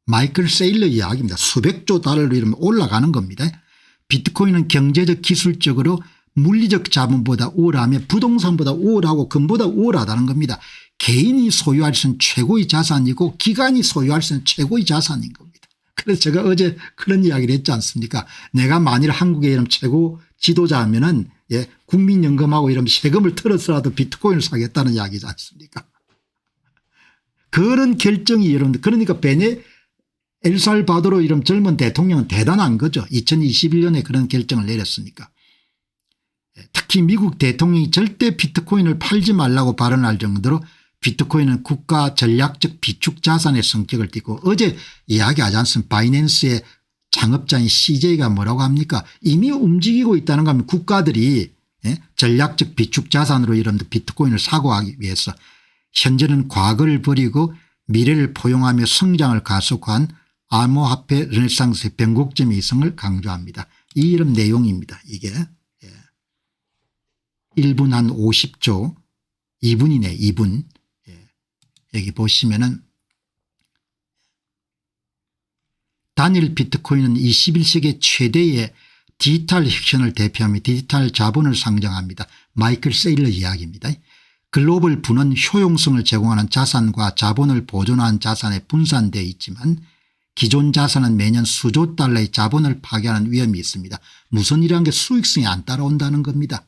Speaker 1: 마이클 세일러 이야기입니다. 수백조 달러로 이러면 올라가는 겁니다. 비트코인은 경제적 기술적으로 물리적 자본보다 우월하며 부동산보다 우월하고 금보다 우월하다는 겁니다. 개인이 소유할 수 있는 최고의 자산이고 기관이 소유할 수 있는 최고의 자산인 겁니다. 그래서 제가 어제 그런 이야기를 했지 않습니까? 내가 만일 한국의 이런 최고 지도자면은 국민연금하고 이런 세금을 털어서라도 비트코인을 사겠다는 이야기지 않습니까? 그런 결정이 여러분들 그러니까 엘살바도르 이런 젊은 대통령은 대단한 거죠. 2021년에 그런 결정을 내렸으니까. 특히 미국 대통령이 절대 비트코인을 팔지 말라고 발언할 정도로 비트코인은 국가 전략적 비축 자산의 성격을 띠고 어제 이야기하지 않습니까? 바이낸스의 창업자인 CJ가 뭐라고 합니까? 이미 움직이고 있다는 거 하면 국가들이 전략적 비축 자산으로 이런 비트코인을 사고 하기 위해서 현재는 과거를 버리고 미래를 포용하며 성장을 가속화한 암호화폐 르네상스의 변곡점의 이성을 강조합니다. 이런 내용입니다. 이게 1분 한 50조 2분이네 2분. 여기 보시면은 단일 비트코인은 21세기 최대의 디지털 혁신을 대표하며 디지털 자본을 상징합니다. 마이클 세일러 이야기입니다. 글로벌 분은 효용성을 제공하는 자산과 자본을 보존하는 자산에 분산되어 있지만 기존 자산은 매년 수조 달러의 자본을 파괴하는 위험이 있습니다. 무선이라는 게 수익성이 안 따라온다는 겁니다.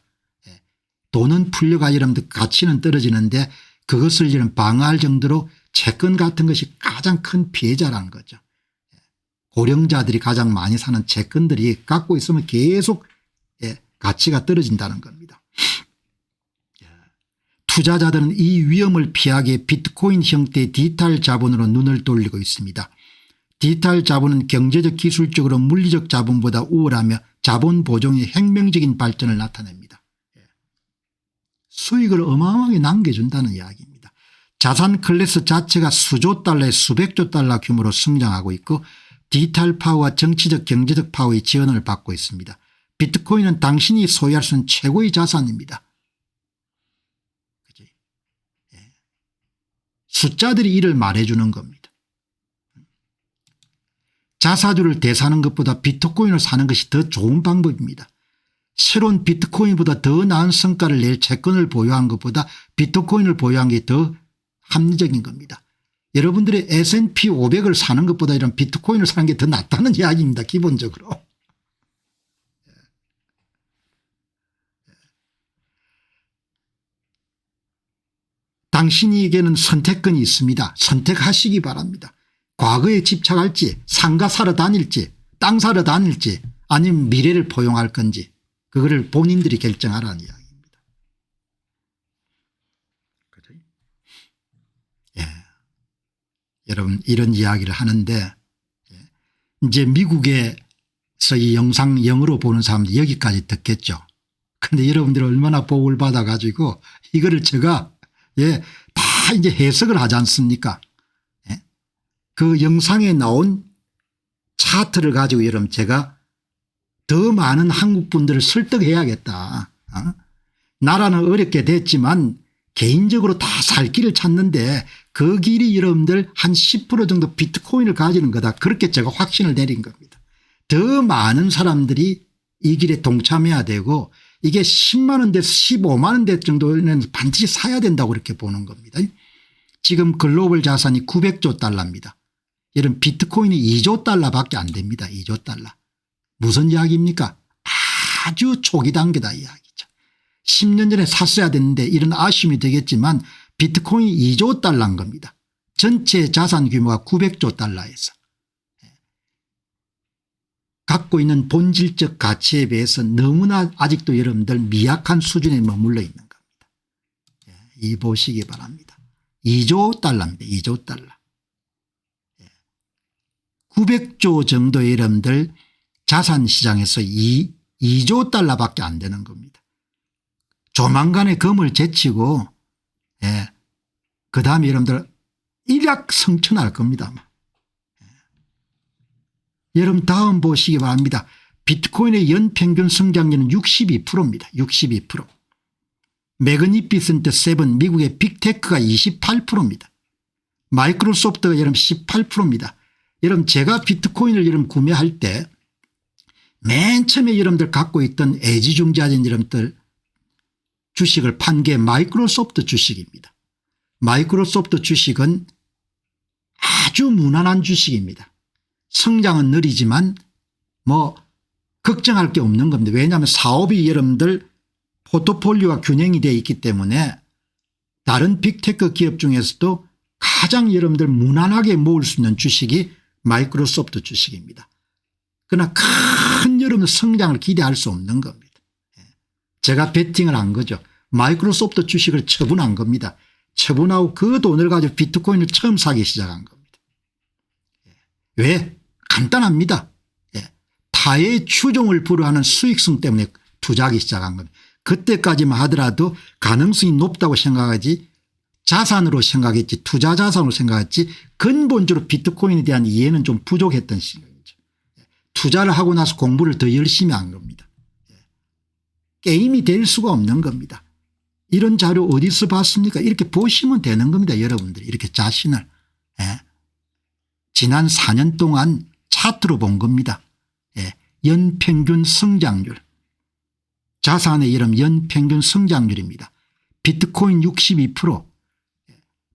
Speaker 1: 돈은 풀려가 여러분들 가치는 떨어지는데 그것을 이런 방어할 정도로 채권 같은 것이 가장 큰 피해자라는 거죠. 고령자들이 가장 많이 사는 채권들이 갖고 있으면 계속 가치가 떨어진다는 겁니다. 투자자들은 이 위험을 피하기 위해 비트코인 형태의 디지털 자본으로 눈을 돌리고 있습니다. 디지털 자본은 경제적 기술적으로 물리적 자본보다 우월하며 자본 보존의 혁명적인 발전을 나타냅니다. 수익을 어마어마하게 남겨준다는 이야기입니다. 자산 클래스 자체가 수조 달러에 수백조 달러 규모로 성장하고 있고 디지털 파워와 정치적 경제적 파워의 지원을 받고 있습니다. 비트코인은 당신이 소유할 수 있는 최고의 자산입니다. 숫자들이 이를 말해주는 겁니다. 자사주를 대사하는 것보다 비트코인을 사는 것이 더 좋은 방법입니다. 새로운 비트코인보다 더 나은 성과를 낼 채권을 보유한 것보다 비트코인을 보유한 게 더 합리적인 겁니다. 여러분들의 S&P 500을 사는 것보다 이런 비트코인을 사는 게 더 낫다는 이야기입니다. 기본적으로. 당신에게는 선택권이 있습니다. 선택하시기 바랍니다. 과거에 집착할지 상가 사러 다닐지 땅 사러 다닐지 아니면 미래를 포용할 건지 그거를 본인들이 결정하라는 이야기입니다. 그죠? 여러분 이런 이야기를 하는데 이제 미국에서 이 영상 영어로 보는 사람들이 여기까지 듣겠죠. 그런데 여러분들이 얼마나 복을 받아 가지고 이거를 제가 다 이제 해석을 하지 않습니까? 그 영상에 나온 차트를 가지고 여러분 제가 더 많은 한국 분들을 설득해야겠다. 나라는 어렵게 됐지만 개인적으로 다 살 길을 찾는데 그 길이 여러분들 한 10% 정도 비트코인을 가지는 거다. 그렇게 제가 확신을 내린 겁니다. 더 많은 사람들이 이 길에 동참해야 되고 이게 10만 원대에서 15만 원대 정도는 반드시 사야 된다고 이렇게 보는 겁니다. 지금 글로벌 자산이 900조 달러입니다. 이런 비트코인이 2조 달러밖에 안 됩니다. 2조 달러. 무슨 이야기입니까? 아주 초기 단계다 이야기죠. 10년 전에 샀어야 됐는데 이런 아쉬움이 되겠지만 비트코인이 2조 달러인 겁니다. 전체 자산 규모가 900조 달러에서 갖고 있는 본질적 가치에 비해서 너무나 아직도 여러분들 미약한 수준에 머물러 있는 겁니다. 이 보시기 바랍니다. 2조 달러입니다. 2조 달러. 900조 정도의 여러분들 자산시장에서 2조 달러밖에 안 되는 겁니다. 조만간에 금을 제치고 그다음에 여러분들 일약성천할 겁니다. 여러분 다음 보시기 바랍니다. 비트코인의 연평균 성장률은 62%입니다. 62%. 매그니피센트 7 미국의 빅테크가 28%입니다. 마이크로소프트가 여러분 18%입니다. 여러분 제가 비트코인을 여러분 구매할 때 맨 처음에 여러분들 갖고 있던 애지중지하는 여러분들 주식을 판 게 마이크로소프트 주식입니다. 마이크로소프트 주식은 아주 무난한 주식입니다. 성장은 느리지만 뭐 걱정할 게 없는 겁니다. 왜냐하면 사업이 여러분들 포트폴리오가 균형이 되어 있기 때문에 다른 빅테크 기업 중에서도 가장 여러분들 무난하게 모을 수 있는 주식이 마이크로소프트 주식입니다. 그러나 큰 여러분들 성장을 기대할 수 없는 겁니다. 제가 베팅을 한 거죠. 마이크로소프트 주식을 처분한 겁니다. 처분하고 그 돈을 가지고 비트코인을 처음 사기 시작한 겁니다. 왜? 간단합니다. 타의 추종을 불허하는 수익성 때문에 투자하기 시작한 겁니다. 그때까지만 하더라도 가능성이 높다고 생각하지 자산으로 생각했지 투자 자산으로 생각했지 근본적으로 비트코인에 대한 이해는 좀 부족했던 시기죠. 투자를 하고 나서 공부를 더 열심히 한 겁니다. 게임이 될 수가 없는 겁니다. 이런 자료 어디서 봤습니까? 이렇게 보시면 되는 겁니다. 여러분들이 이렇게 자신을 지난 4년 동안 차트로 본 겁니다. 연평균 성장률 자산의 이름 연평균 성장률입니다. 비트코인 62%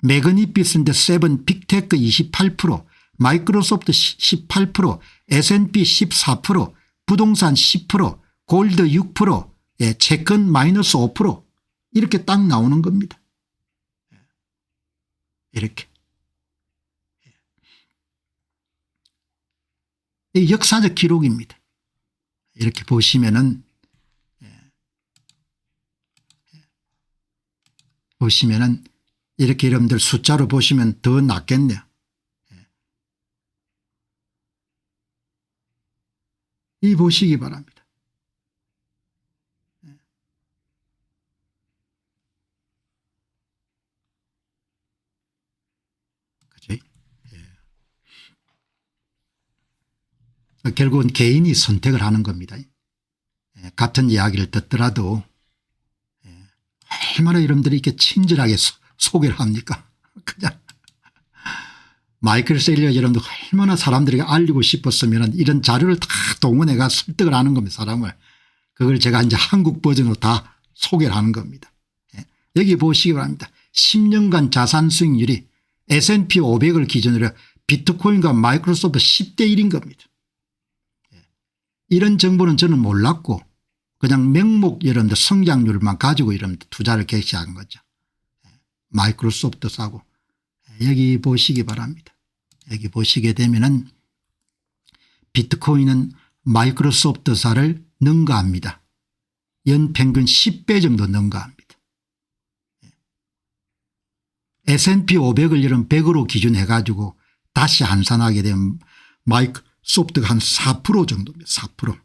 Speaker 1: 매그니피센트 7 빅테크 28% 마이크로소프트 18% S&P 14% 부동산 10% 골드 6% 채권 마이너스 5% 이렇게 딱 나오는 겁니다. 이렇게. 이 역사적 기록입니다. 이렇게 보시면은 이렇게 여러분들 숫자로 보시면 더 낫겠네요. 이 보시기 바랍니다. 그치? 결국은 개인이 선택을 하는 겁니다. 같은 이야기를 듣더라도 얼마나 여러분들이 이렇게 친절하게 소개를 합니까? 그냥 마이클 셀리어 여러분들 얼마나 사람들에게 알리고 싶었으면 이런 자료를 다 동원해가 설득을 하는 겁니다. 사람을. 그걸 제가 이제 한국 버전으로 다 소개를 하는 겁니다. 여기 보시기 바랍니다. 10년간 자산 수익률이 S&P 500을 기준으로 비트코인과 마이크로소프트 10대 1인 겁니다. 이런 정보는 저는 몰랐고 그냥 명목 여러분들 성장률만 가지고 여러분들 투자를 개시한 거죠. 마이크로소프트 사고 여기 보시기 바랍니다. 여기 보시게 되면은 비트코인은 마이크로소프트사를 능가합니다. 연평균 10배 정도 능가합니다. S&P 500을 여러분 100으로 기준해 가지고 다시 환산하게 되면 마이크로소프트가 한 4% 정도입니다. 4%.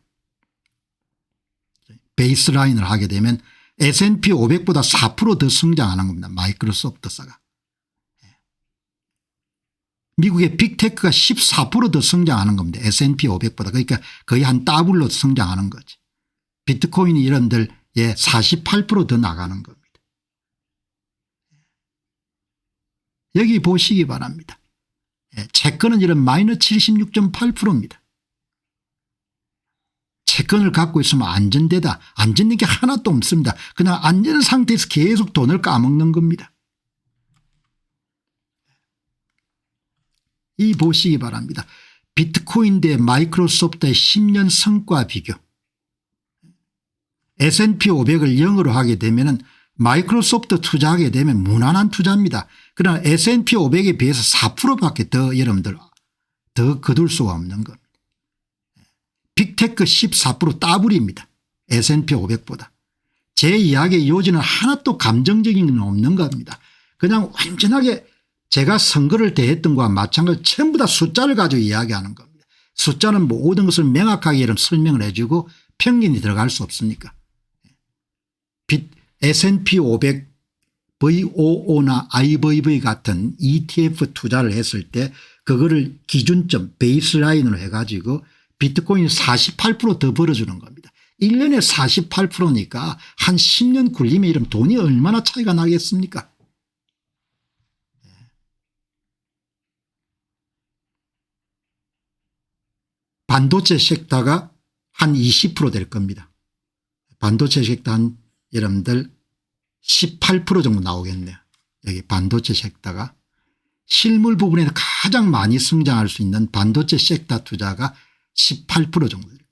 Speaker 1: 베이스라인을 하게 되면 S&P 500보다 4% 더 성장하는 겁니다. 마이크로소프트사가. 미국의 빅테크가 14% 더 성장하는 겁니다. S&P 500보다. 그러니까 거의 한 더블로 성장하는 거지. 비트코인이 이런들 48% 더 나가는 겁니다. 여기 보시기 바랍니다. 채권은 이런 마이너스 76.8%입니다. 채권을 갖고 있으면 안전되다. 안전된 게 하나도 없습니다. 그냥 안전 상태에서 계속 돈을 까먹는 겁니다. 이 보시기 바랍니다. 비트코인 대 마이크로소프트의 10년 성과 비교. S&P 500을 0으로 하게 되면 마이크로소프트 투자하게 되면 무난한 투자입니다. 그러나 S&P 500에 비해서 4%밖에 더 여러분들 더 거둘 수가 없는 겁니다. 빅테크 14% 따블입니다. S&P 500보다. 제 이야기의 요지는 하나도 감정적인 건 없는 겁니다. 그냥 완전하게 제가 선거를 대했던 것과 마찬가지로 전부 다 숫자를 가지고 이야기하는 겁니다. 숫자는 모든 것을 명확하게 이런 설명을 해주고 평균이 들어갈 수 없습니까? S&P 500 VOO나 IVV 같은 ETF 투자를 했을 때 그거를 기준점 베이스라인으로 해가지고 비트코인이 48% 더 벌어주는 겁니다. 1년에 48%니까 한 10년 굴리면 이런 돈이 얼마나 차이가 나겠습니까? 반도체 섹터가 한 20% 될 겁니다. 반도체 섹터 한 여러분들 18% 정도 나오겠네요. 여기 반도체 섹터가 실물 부분에서 가장 많이 성장할 수 있는 반도체 섹터 투자가 18% 정도 될 겁니다.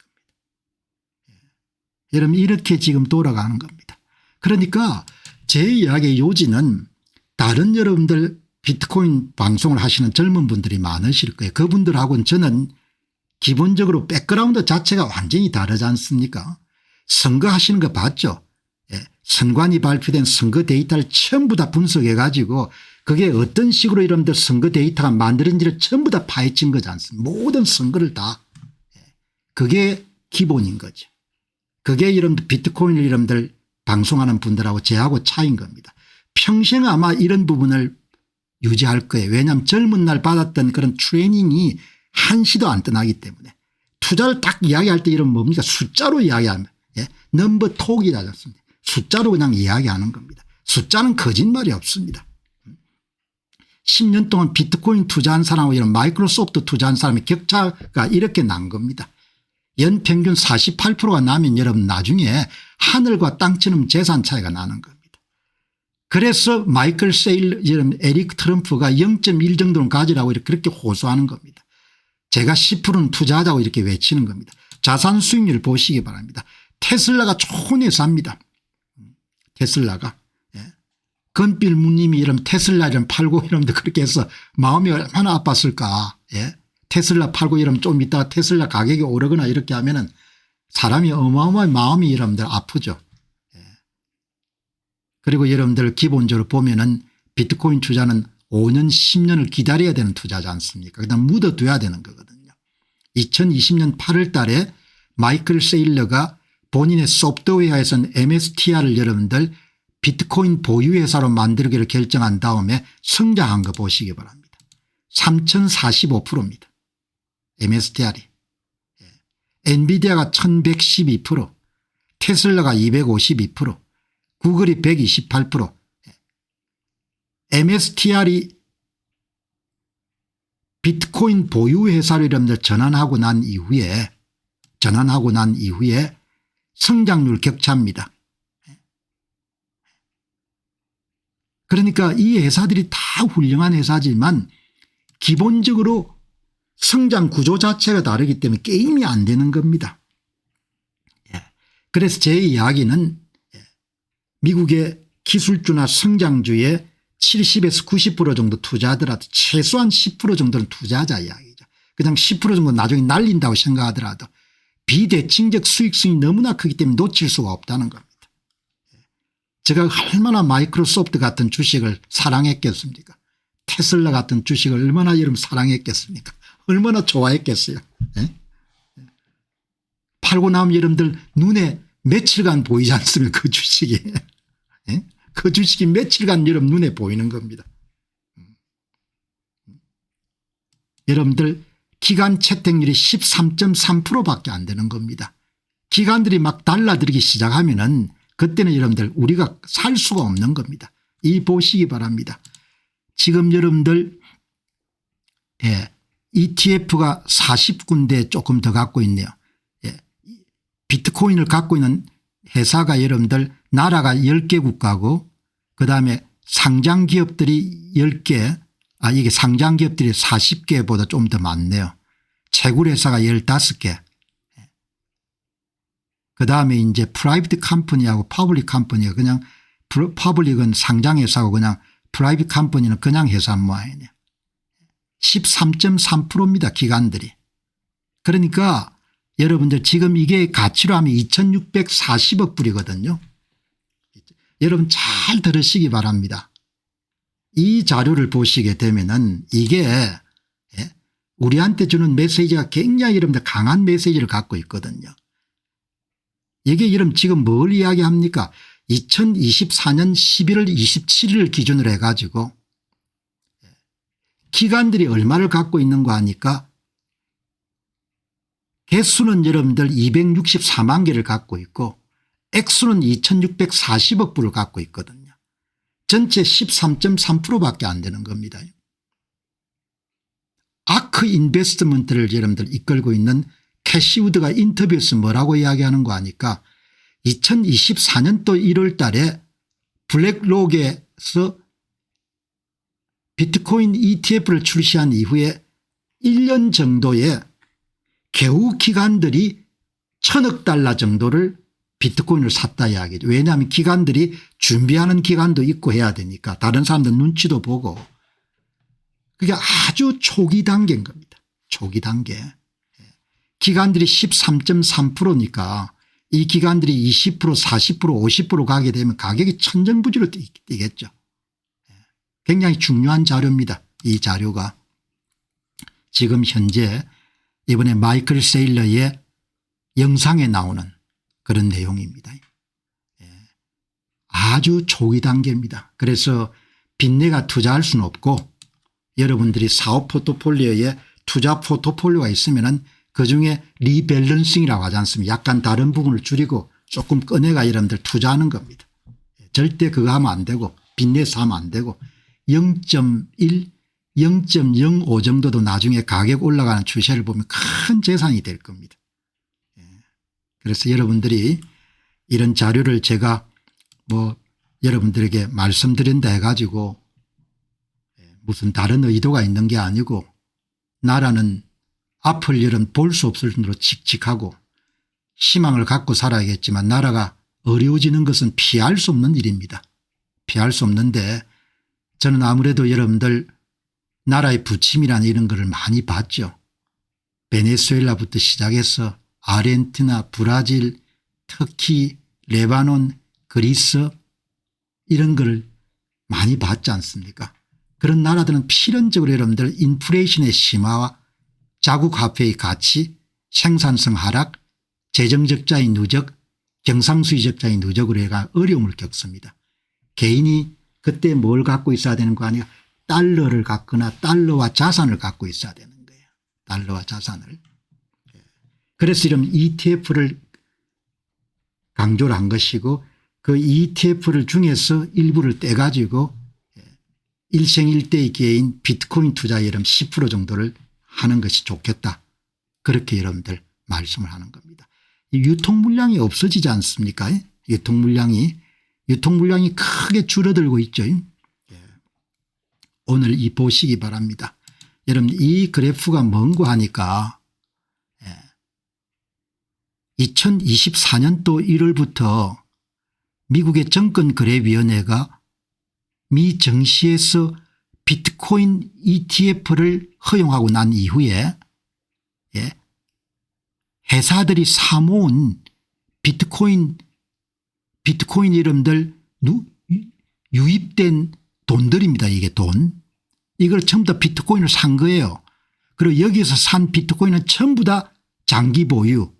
Speaker 1: 여러분 이렇게 지금 돌아가는 겁니다. 그러니까 제 이야기의 요지는 다른 여러분들 비트코인 방송을 하시는 젊은 분들이 많으실 거예요. 그분들하고는 저는 기본적으로 백그라운드 자체가 완전히 다르지 않습니까? 선거하시는 거 봤죠? 예. 선관위 발표된 선거 데이터를 전부 다 분석해 가지고 그게 어떤 식으로 여러분들 선거 데이터가 만들어진지를 전부 다 파헤친 거지 않습니까? 모든 선거를 다. 그게 기본인 거죠. 그게 여러분들 비트코인을 여러분들 방송하는 분들하고 저하고 차이인 겁니다. 평생 아마 이런 부분을 유지할 거예요. 왜냐하면 젊은 날 받았던 그런 트레이닝이 한시도 안 떠나기 때문에 투자를 딱 이야기할 때 이런 뭡니까 숫자로 이야기하면 넘버 톡이지 않습니까? 숫자로 그냥 이야기하는 겁니다. 숫자는 거짓말이 없습니다. 10년 동안 비트코인 투자한 사람하고 이런 마이크로소프트 투자한 사람의 격차가 이렇게 난 겁니다. 연평균 48%가 나면 여러분 나중에 하늘과 땅처럼 재산 차이가 나는 겁니다. 그래서 마이클 세일 에릭 트럼프가 0.1 정도는 가지라고 이렇게 그렇게 호소하는 겁니다. 제가 10%는 투자하자고 이렇게 외치는 겁니다. 자산 수익률 보시기 바랍니다. 테슬라가 좋은 회사입니다. 테슬라가. 건필 무님이 이런 테슬라 이런 팔고 이러면 그렇게 해서 마음이 얼마나 아팠을까. 테슬라 팔고 이러면 좀 이따가 테슬라 가격이 오르거나 이렇게 하면은 사람이 어마어마한 마음이 여러분들 아프죠. 그리고 여러분들 기본적으로 보면은 비트코인 투자는 5년 10년을 기다려야 되는 투자지 않습니까? 그다음 묻어둬야 되는 거거든요. 2020년 8월 달에 마이클 세일러가 본인의 소프트웨어에서는 MSTR을 여러분들 비트코인 보유회사로 만들기를 결정한 다음에 성장한 거 보시기 바랍니다. 3045%입니다. MSTR이. 엔비디아가 1112%, 테슬라가 252%, 구글이 128%. MSTR이 비트코인 보유회사를 여러분들 전환하고 난 이후에 성장률 격차입니다. 그러니까 이 회사들이 다 훌륭한 회사지만 기본적으로 성장 구조 자체가 다르기 때문에 게임이 안 되는 겁니다. 그래서 제 이야기는 미국의 기술주나 성장주에 70에서 90% 정도 투자하더라도 최소한 10% 정도는 투자하자 이야기죠. 그냥 10% 정도 나중에 날린다고 생각하더라도 비대칭적 수익성이 너무나 크기 때문에 놓칠 수가 없다는 겁니다. 제가 얼마나 마이크로소프트 같은 주식을 사랑했겠습니까? 테슬라 같은 주식을 얼마나 여러분 사랑했겠습니까? 얼마나 좋아했겠어요. 팔고 나면 여러분들 눈에 며칠간 보이지 않습니까? 그 주식이. 그 주식이 며칠간 여러분 눈에 보이는 겁니다. 여러분들 기간 채택률이 13.3%밖에 안 되는 겁니다. 기간들이 막 달라들기 시작하면은 그때는 여러분들 우리가 살 수가 없는 겁니다. 이 보시기 바랍니다. 지금 여러분들 ETF가 40군데 조금 더 갖고 있네요. 비트코인을 갖고 있는 회사가 여러분들 나라가 10개 국가고 그다음에 상장 기업들이 10개 이게 상장 기업들이 40개보다 좀 더 많네요. 채굴 회사가 15개. 그다음에 이제 프라이빗 컴퍼니하고 퍼블릭 컴퍼니가 그냥 퍼블릭은 상장 회사고 그냥 프라이빗 컴퍼니는 그냥 회사 모양이네요. 13.3%입니다. 기관들이. 그러니까 여러분들 지금 이게 가치로 하면 2640억 불이거든요. 여러분 잘 들으시기 바랍니다. 이 자료를 보시게 되면은 이게 우리한테 주는 메시지가 굉장히 여러분들 강한 메시지를 갖고 있거든요. 이게 여러분 지금 뭘 이야기합니까? 2024년 11월 27일 기준으로 해가지고 기관들이 얼마를 갖고 있는가 하니까 개수는 여러분들 264만 개를 갖고 있고 액수는 2640억 불을 갖고 있거든요. 전체 13.3%밖에 안 되는 겁니다. 아크 인베스트먼트를 여러분들 이끌고 있는 캐시우드가 인터뷰에서 뭐라고 이야기하는 거 아니까 2024년도 1월 달에 블랙록에서 비트코인 ETF를 출시한 이후에 1년 정도에 개우 기관들이 1000억 달러 정도를 비트코인을 샀다 이야기죠. 왜냐하면 기관들이 준비하는 기간도 있고 해야 되니까 다른 사람들 눈치도 보고 그게 아주 초기 단계인 겁니다. 초기 단계. 기관들이 13.3%니까 이 기관들이 20% 40% 50% 가게 되면 가격이 천정부지로 뛰겠죠. 굉장히 중요한 자료입니다. 이 자료가 지금 현재 이번에 마이클 세일러의 영상에 나오는 그런 내용입니다. 아주 초기 단계입니다. 그래서 빚내가 투자할 수는 없고 여러분들이 사업 포트폴리오에 투자 포트폴리오가 있으면은 그중에 리밸런싱이라고 하지 않습니까? 약간 다른 부분을 줄이고 조금 꺼내가 여러분들 투자하는 겁니다. 절대 그거 하면 안 되고 빚내서 하면 안 되고 0.1 0.05 정도도 나중에 가격 올라가는 추세를 보면 큰 재산이 될 겁니다. 그래서 여러분들이 이런 자료를 제가 뭐 여러분들에게 말씀드린다 해가지고 무슨 다른 의도가 있는 게 아니고 나라는 앞을 여러분 볼 수 없을 정도로 칙칙하고 희망을 갖고 살아야겠지만 나라가 어려워지는 것은 피할 수 없는 일입니다. 피할 수 없는데 저는 아무래도 여러분들 나라의 부침이라는 이런 거를 많이 봤죠. 베네수엘라부터 시작해서 아르헨티나, 브라질, 터키, 레바논, 그리스 이런 걸 많이 봤지 않습니까? 그런 나라들은 필연적으로 여러분들 인플레이션의 심화와 자국화폐의 가치, 생산성 하락, 재정적자의 누적, 경상수지적자의 누적으로 해가 어려움을 겪습니다. 개인이 그때 뭘 갖고 있어야 되는 거 아니야? 달러를 갖거나 달러와 자산을 갖고 있어야 되는 거예요. 달러와 자산을. 그래서 이런 ETF를 강조를 한 것이고 그 ETF를 중에서 일부를 떼가지고 일생일대의 기회인 비트코인 투자에 10% 정도를 하는 것이 좋겠다. 그렇게 여러분들 말씀을 하는 겁니다. 유통 물량이 없어지지 않습니까? 유통 물량이 크게 줄어들고 있죠. 오늘 이 보시기 바랍니다. 여러분 이 그래프가 뭔고 하니까 2024년도 1월부터 미국의 정권거래위원회가 미 증시에서 비트코인 ETF를 허용하고 난 이후에 회사들이 사모은 비트코인 이름들 유입된 돈들입니다. 이게 돈. 이걸 전부 다 비트코인을 산 거예요. 그리고 여기서 산 비트코인은 전부 다 장기 보유.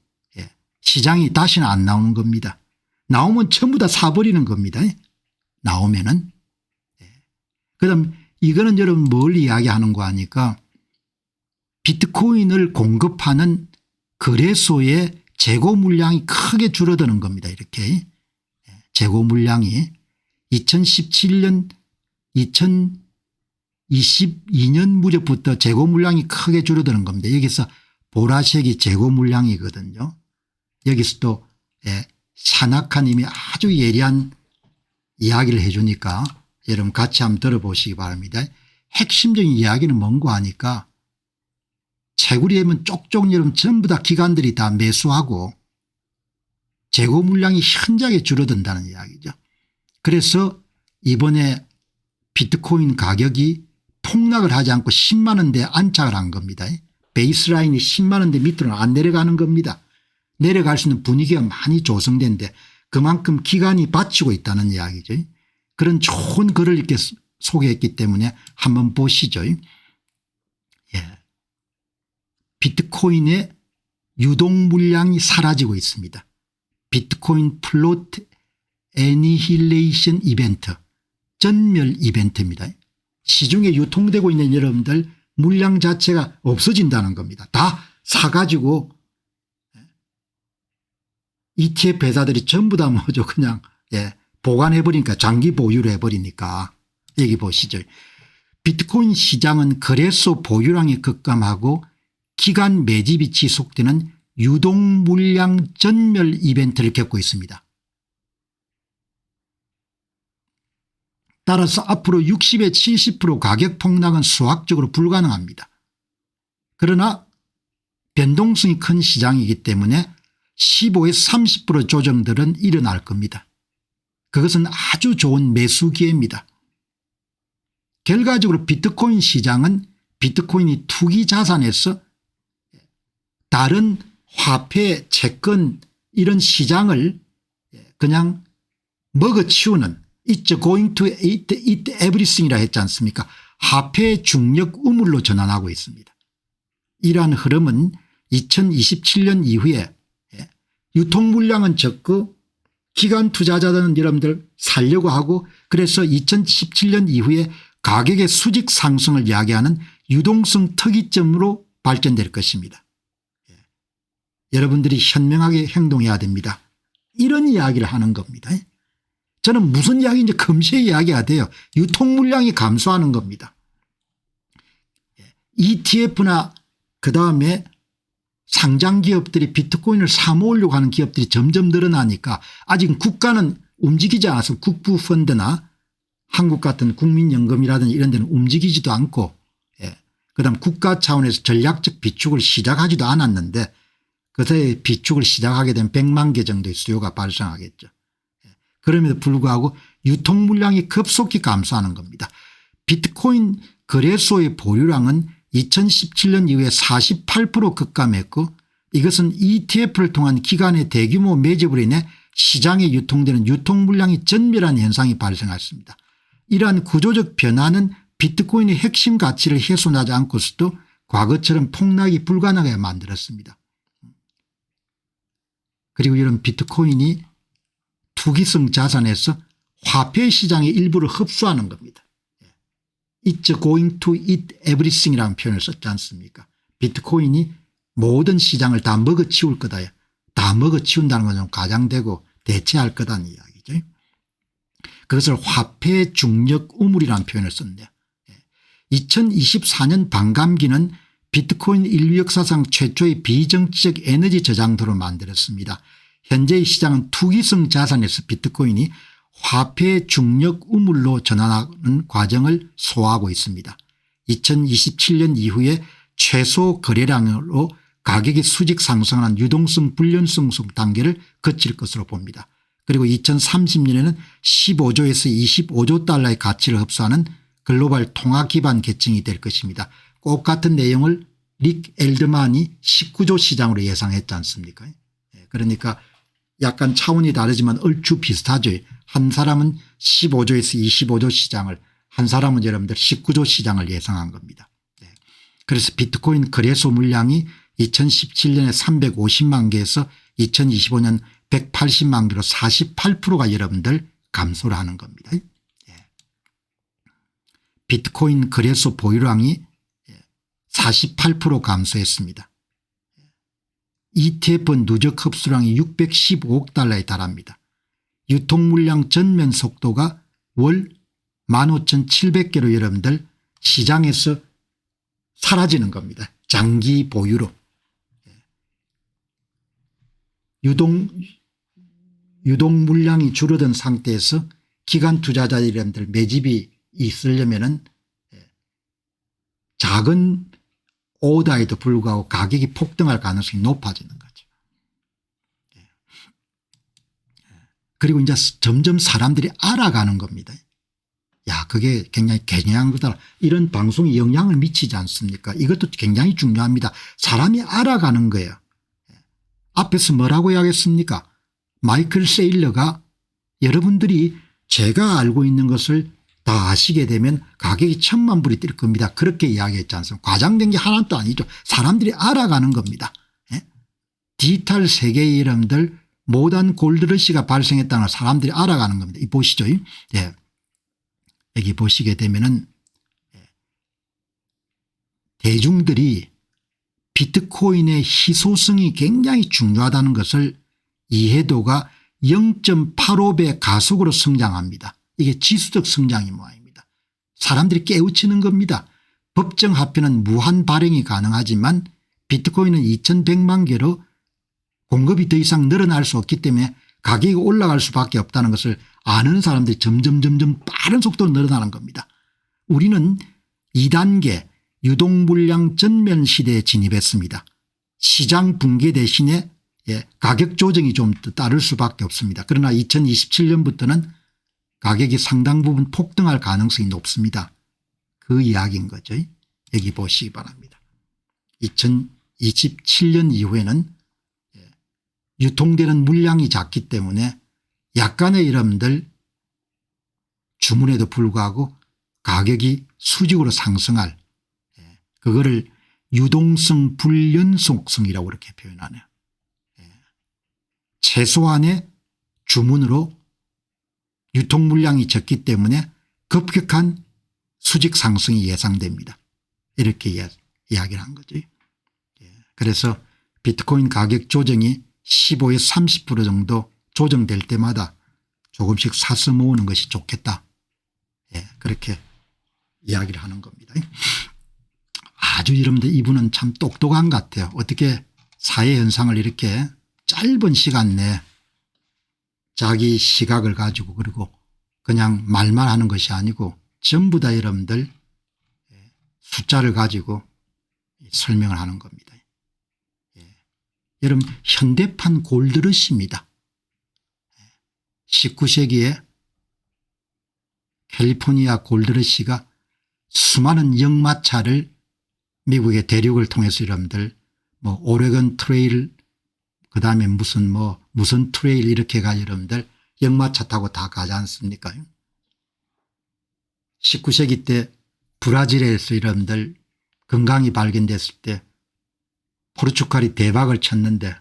Speaker 1: 시장이 다시는 안 나오는 겁니다. 나오면 전부 다 사버리는 겁니다. 나오면은. 그다음 이거는 여러분 뭘 이야기하는 거 아니까 비트코인을 공급하는 거래소의 재고 물량이 크게 줄어드는 겁니다. 이렇게 재고 물량이 2017년 2022년 무렵부터 재고 물량이 크게 줄어드는 겁니다. 여기서 보라색이 재고 물량이거든요. 여기서 또 산악하님이 아주 예리한 이야기를 해 주니까 여러분 같이 한번 들어보시기 바랍니다. 핵심적인 이야기는 뭔고 하니까 채굴이 되면 쪽쪽 여러분 전부 다 기관들이 다 매수하고 재고 물량이 현저하게 줄어든다는 이야기죠. 그래서 이번에 비트코인 가격이 폭락을 하지 않고 10만 원대에 안착을 한 겁니다. 베이스라인이 10만 원대 밑으로는 안 내려가는 겁니다. 내려갈 수 있는 분위기가 많이 조성된데 그만큼 기관이 받치고 있다는 이야기죠. 그런 좋은 글을 이렇게 소개했기 때문에 한번 보시죠. 비트코인의 유동 물량이 사라지고 있습니다. 비트코인 플로트 애니힐레이션 이벤트 전멸 이벤트입니다. 시중에 유통되고 있는 여러분들 물량 자체가 없어진다는 겁니다. 다 사가지고 ETF 회사들이 전부 다 뭐죠 그냥 보관해버리니까 장기 보유를 해버리니까 여기 보시죠. 비트코인 시장은 거래소 보유량이 급감하고 기간 매집이 지속되는 유동 물량 전멸 이벤트를 겪고 있습니다. 따라서 앞으로 60에 70% 가격 폭락은 수학적으로 불가능합니다. 그러나 변동성이 큰 시장이기 때문에 15에서 30% 조정들은 일어날 겁니다. 그것은 아주 좋은 매수 기회입니다. 결과적으로 비트코인 시장은 비트코인이 투기 자산에서 다른 화폐 채권 이런 시장을 그냥 먹어치우는 It's going to eat everything이라 했지 않습니까? 화폐의 중력 우물로 전환하고 있습니다. 이러한 흐름은 2027년 이후에 유통 물량은 적고 기관 투자자들은 여러분들 살려고 하고 그래서 2017년 이후에 가격의 수직 상승을 야기하는 유동성 특이점으로 발전될 것입니다. 여러분들이 현명하게 행동해야 됩니다. 이런 이야기를 하는 겁니다. 저는 무슨 이야기인지 금세 이야기해야 돼요. 유통 물량이 감소하는 겁니다. ETF나 그다음에 상장 기업들이 비트코인을 사모으려고 하는 기업들이 점점 늘어나니까 아직 국가는 움직이지 않아서 국부 펀드나 한국 같은 국민연금이라든지 이런 데는 움직이지도 않고 그다음 국가 차원에서 전략적 비축을 시작하지도 않았는데 그새 비축을 시작하게 되면 100만 개 정도의 수요가 발생하겠죠. 그럼에도 불구하고 유통 물량이 급속히 감소하는 겁니다. 비트코인 거래소의 보유량은 2017년 이후에 48% 급감했고 이것은 ETF를 통한 기관의 대규모 매집으로 인해 시장에 유통되는 유통 물량이 전멸한 현상이 발생했습니다. 이러한 구조적 변화는 비트코인의 핵심 가치를 훼손하지 않고서도 과거처럼 폭락이 불가능하게 만들었습니다. 그리고 이런 비트코인이 투기성 자산에서 화폐 시장의 일부를 흡수하는 겁니다. It's going to eat everything이라는 표현을 썼지 않습니까? 비트코인이 모든 시장을 다 먹어치울 거다. 다 먹어치운다는 건 좀 과장되고 대체할 거다는 이야기죠. 그것을 화폐 중력 우물이라는 표현을 썼네요. 2024년 반감기는 비트코인 인류 역사상 최초의 비정치적 에너지 저장소로 만들었습니다. 현재의 시장은 투기성 자산에서 비트코인이 화폐 중력 우물로 전환하는 과정을 소화하고 있습니다. 2027년 이후에 최소 거래량으로 가격이 수직 상승하는 유동성 불연성 단계를 거칠 것으로 봅니다. 그리고 2030년에는 15조에서 25조 달러의 가치를 흡수하는 글로벌 통화 기반 계층이 될 것입니다. 꼭 같은 내용을 릭 엘드만이 19조 시장으로 예상했지 않습니까? 그러니까 약간 차원이 다르지만 얼추 비슷하죠. 한 사람은 15조에서 25조 시장을 한 사람은 여러분들 19조 시장을 예상한 겁니다. 그래서 비트코인 거래소 물량이 2017년에 350만 개에서 2025년 180만 개로 48%가 여러분들 감소를 하는 겁니다. 비트코인 거래소 보유량이 48% 감소했습니다. ETF 누적 흡수량이 615억 달러에 달합니다. 유통물량 전면 속도가 월 15,700개로 여러분들 시장에서 사라지는 겁니다. 장기 보유로. 유동 물량이 줄어든 상태에서 기관 투자자들 매집이 있으려면은 작은 오더에도 불구하고 가격이 폭등할 가능성이 높아지는 거죠. 그리고 이제 점점 사람들이 알아가는 겁니다. 야, 그게 굉장히 개념한 거다. 이런 방송이 영향을 미치지 않습니까? 이것도 굉장히 중요합니다. 사람이 알아가는 거예요. 앞에서 뭐라고 해야겠습니까? 마이클 세일러가 여러분들이 제가 알고 있는 것을 다 아시게 되면 가격이 1000만 불이 뛸 겁니다. 그렇게 이야기했지 않습니까? 과장된 게 하나도 아니죠. 사람들이 알아가는 겁니다. 디지털 세계의 여러분들 모던 골드러시가 발생했다는 걸 사람들이 알아가는 겁니다. 이 보시죠. 여기 보시게 되면은 대중들이 비트코인의 희소성이 굉장히 중요하다는 것을 이해도가 0.85배 가속으로 성장합니다. 이게 지수적 성장이 모양입니다. 사람들이 깨우치는 겁니다. 법정 화폐는 무한 발행이 가능하지만 비트코인은 2100만 개로 공급이 더 이상 늘어날 수 없기 때문에 가격이 올라갈 수밖에 없다는 것을 아는 사람들이 점점 빠른 속도로 늘어나는 겁니다. 우리는 2단계 유동물량 전면 시대에 진입했습니다. 시장 붕괴 대신에 가격 조정이 좀 따를 수밖에 없습니다. 그러나 2027년부터는 가격이 상당 부분 폭등할 가능성이 높습니다. 그 이야기인 거죠. 여기 보시기 바랍니다. 2027년 이후에는 유통되는 물량이 작기 때문에 약간의 여러분들 주문에도 불구하고 가격이 수직으로 상승할 그거를 유동성 불연속성이라고 이렇게 표현하네요. 최소한의 주문으로 유통 물량이 적기 때문에 급격한 수직 상승이 예상됩니다. 이렇게 이야기를 한 거죠. 그래서 비트코인 가격 조정이 15에서 30% 정도 조정될 때마다 조금씩 사서 모으는 것이 좋겠다. 그렇게 이야기를 하는 겁니다. 아주 여러분들 이분은 참 똑똑한 것 같아요. 어떻게 사회 현상을 이렇게 짧은 시간 내에 자기 시각을 가지고 그리고 그냥 말만 하는 것이 아니고 전부 다 여러분들 숫자를 가지고 설명을 하는 겁니다. 여러분 현대판 골드러시입니다. 19세기에 캘리포니아 골드러시가 수많은 역마차를 미국의 대륙을 통해서 여러분들 뭐 오레건 트레일 그다음에 무슨 트레일 이렇게 가 여러분들 역마차 타고 다 가지 않습니까? 19세기 때 브라질에서 여러분들 건강이 발견됐을 때 포르투갈이 대박을 쳤는데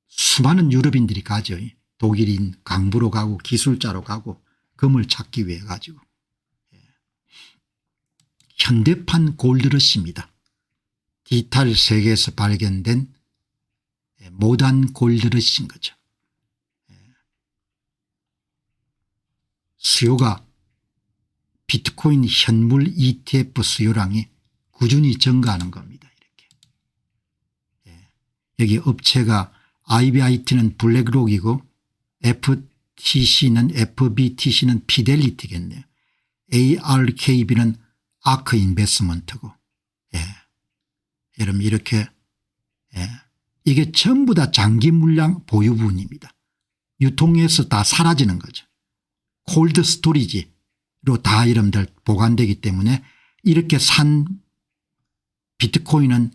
Speaker 1: 수많은 유럽인들이 가죠. 독일인 강부로 가고 기술자로 가고 금을 찾기 위해 가지고. 현대판 골드러시입니다. 디지털 세계에서 발견된 모던 골드러시인 거죠. 수요가 비트코인 현물 ETF 수요량이 꾸준히 증가하는 겁니다. 이렇게. 여기 업체가 IBIT는 블랙록이고 FBTC는 피델리티겠네요. ARKB는 아크 인베스먼트고. 여러분 이렇게 이게 전부 다 장기 물량 보유분입니다. 유통에서 다 사라지는 거죠. 콜드 스토리지로 다 여러분들 보관되기 때문에 이렇게 산 비트코인은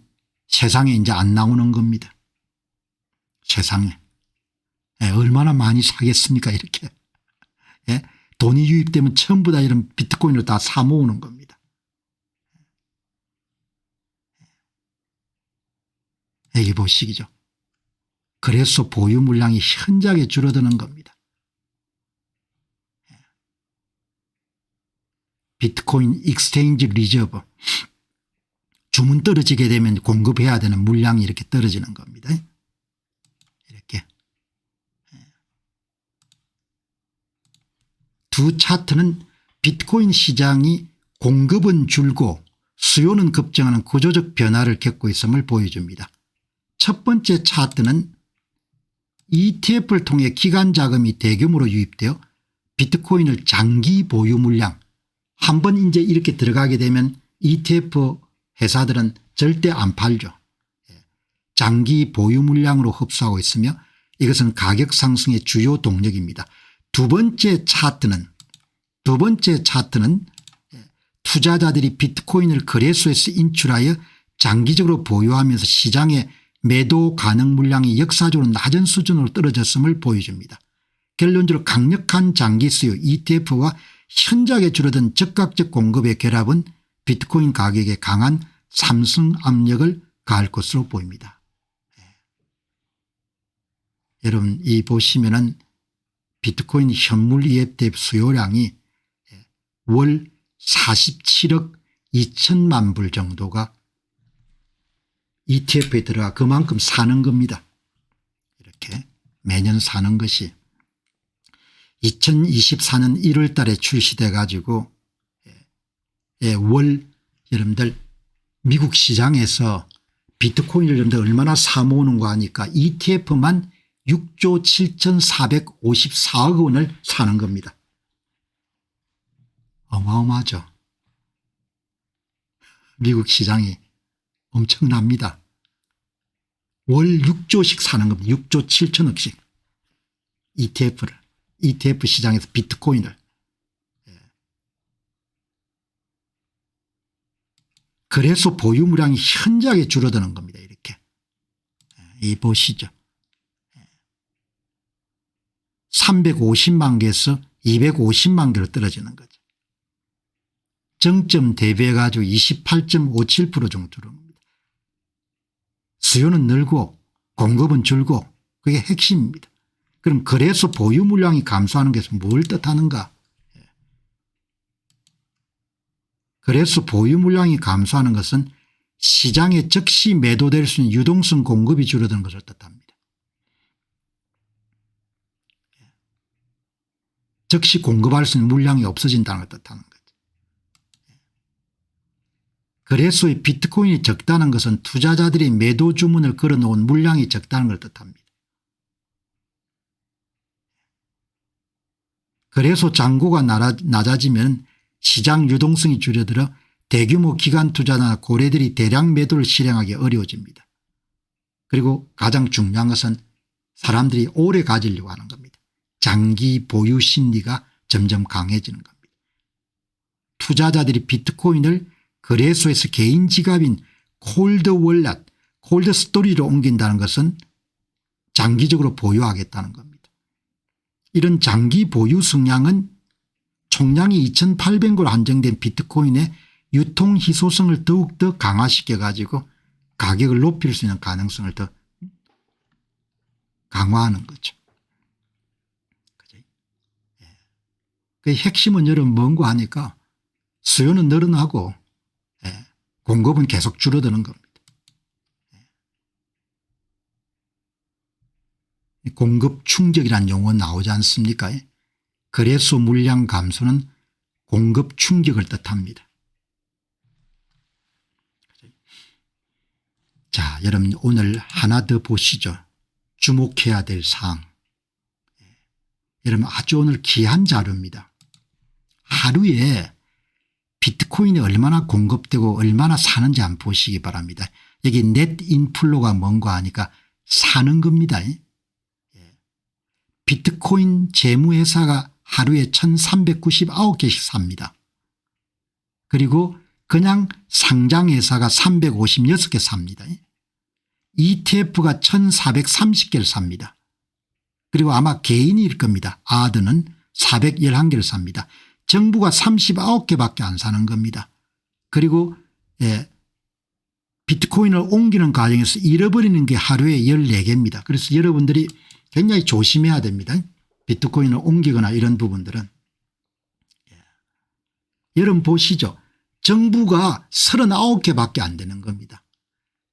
Speaker 1: 세상에 이제 안 나오는 겁니다. 세상에. 얼마나 많이 사겠습니까 이렇게. 돈이 유입되면 전부 다 이런 비트코인으로 다 사 모으는 겁니다. 여기 보시기죠. 그래서 보유 물량이 현저하게 줄어드는 겁니다. 비트코인 익스체인지 리저브 주문 떨어지게 되면 공급해야 되는 물량이 이렇게 떨어지는 겁니다. 이렇게 두 차트는 비트코인 시장이 공급은 줄고 수요는 급증하는 구조적 변화를 겪고 있음을 보여줍니다. 첫 번째 차트는 ETF를 통해 기관 자금이 대규모로 유입되어 비트코인을 장기 보유 물량, 한번 이제 이렇게 들어가게 되면 ETF 회사들은 절대 안 팔죠. 장기 보유 물량으로 흡수하고 있으며 이것은 가격 상승의 주요 동력입니다. 두 번째 차트는 투자자들이 비트코인을 거래소에서 인출하여 장기적으로 보유하면서 시장의 매도 가능 물량이 역사적으로 낮은 수준으로 떨어졌음을 보여줍니다. 결론적으로 강력한 장기 수요 ETF와 현저하게 줄어든 즉각적 공급의 결합은 비트코인 가격에 강한 상승 압력을 가할 것으로 보입니다. 여러분 이 보시면은 비트코인 현물 ETF 수요량이 월 47억 2천만 불 정도가 ETF에 들어가 그만큼 사는 겁니다. 이렇게 매년 사는 것이 2024년 1월 달에 출시돼 가지고 월 여러분들 미국 시장에서 비트코인을 여러분들 얼마나 사모으는가 하니까 ETF만 6조 7,454억 원을 사는 겁니다. 어마어마하죠. 미국 시장이 엄청납니다. 월 6조씩 사는 겁니다. 6조 7천억씩 ETF 시장에서 비트코인을. 그래서 보유 물량이 현저하게 줄어드는 겁니다. 이렇게 이 보시죠. 350만 개에서 250만 개로 떨어지는 거죠. 정점 대비해 가지고 28.57% 정도 줄은 겁니다. 수요는 늘고 공급은 줄고 그게 핵심입니다. 그럼 그래서 보유 물량이 감소하는 것은 뭘 뜻하는가? 그래서 보유 물량이 감소하는 것은 시장에 즉시 매도될 수 있는 유동성 공급이 줄어드는 것을 뜻합니다. 즉시 공급할 수 있는 물량이 없어진다는 걸 뜻하는 거죠. 그래서 비트코인이 적다는 것은 투자자들이 매도 주문을 걸어놓은 물량이 적다는 걸 뜻합니다. 그래서 잔고가 낮아지면 시장 유동성이 줄어들어 대규모 기관 투자나 고래들이 대량 매도를 실행하기 어려워집니다. 그리고 가장 중요한 것은 사람들이 오래 가지려고 하는 겁니다. 장기 보유 심리가 점점 강해지는 겁니다. 투자자들이 비트코인을 거래소에서 개인 지갑인 콜드 월렛, 콜드 스토리로 옮긴다는 것은 장기적으로 보유하겠다는 겁니다. 이런 장기 보유 성향은 총량이 2,800개로 한정된 비트코인의 유통 희소성을 더욱더 강화시켜 가지고 가격을 높일 수 있는 가능성을 더 강화하는 거죠. 그 핵심은 여러분 뭔고 하니까 수요는 늘어나고 공급은 계속 줄어드는 겁니다. 공급 충격이라는 용어 나오지 않습니까? 거래소 물량 감소는 공급 충격을 뜻합니다. 자, 여러분 오늘 하나 더 보시죠. 주목해야 될 사항. 여러분 아주 오늘 귀한 자료입니다. 하루에 비트코인이 얼마나 공급되고 얼마나 사는지 한번 보시기 바랍니다. 여기 넷 인플로가 뭔가 하니까 사는 겁니다. 비트코인 재무회사가 하루에 1399개씩 삽니다. 그리고 그냥 상장회사가 356개 삽니다. ETF가 1430개를 삽니다. 그리고 아마 개인일 겁니다. 아드는 411개를 삽니다. 정부가 39개밖에 안 사는 겁니다. 그리고 비트코인을 옮기는 과정에서 잃어버리는 게 하루에 14개입니다. 그래서 여러분들이 굉장히 조심해야 됩니다. 비트코인을 옮기거나 이런 부분들은. 여러분 보시죠. 정부가 39개밖에 안 되는 겁니다.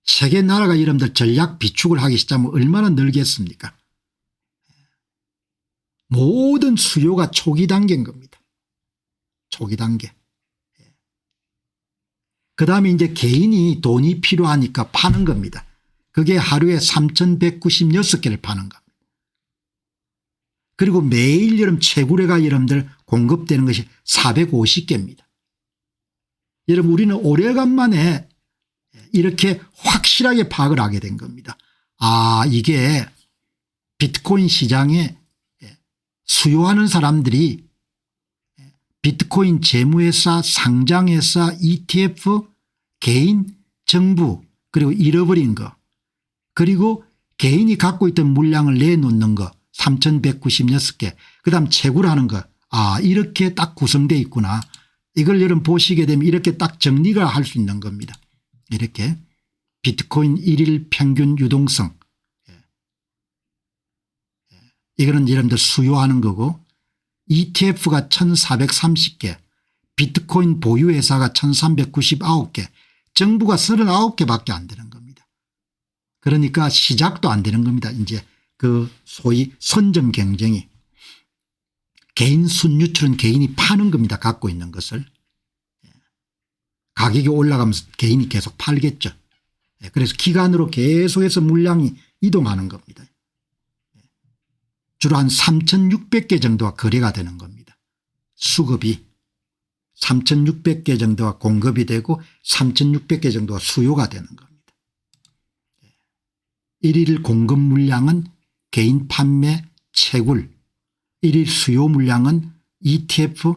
Speaker 1: 세계 나라가 여러분들 전략 비축을 하기 시작하면 얼마나 늘겠습니까? 모든 수요가 초기 단계인 겁니다. 초기 단계. 그다음에 이제 개인이 돈이 필요하니까 파는 겁니다. 그게 하루에 3,196개를 파는 겁니다. 그리고 매일 여러분 채굴해가 여러분들 공급되는 것이 450개입니다. 여러분 우리는 오래간만에 이렇게 확실하게 파악을 하게 된 겁니다. 아, 이게 비트코인 시장에 수요하는 사람들이 비트코인 재무회사, 상장회사, ETF, 개인, 정부, 그리고 잃어버린 거, 그리고 개인이 갖고 있던 물량을 내놓는 거 3196개, 그다음 채굴하는 거, 아, 이렇게 딱 구성되어 있구나. 이걸 여러분 보시게 되면 이렇게 딱 정리가 할 수 있는 겁니다. 이렇게 비트코인 일일 평균 유동성, 이거는 여러분들 수요하는 거고, ETF가 1430개, 비트코인 보유회사가 1399개, 정부가 39개밖에 안 되는 겁니다. 그러니까 시작도 안 되는 겁니다. 이제 그 소위 선점 경쟁이. 개인 순유출은 개인이 파는 겁니다. 갖고 있는 것을. 가격이 올라가면서 개인이 계속 팔겠죠. 그래서 기간으로 계속해서 물량이 이동하는 겁니다. 주로 한 3600개 정도가 거래가 되는 겁니다. 수급이 3600개 정도가 공급이 되고 3600개 정도가 수요가 되는 겁니다. 일일 공급 물량은 개인 판매, 채굴, 일일 수요 물량은 ETF,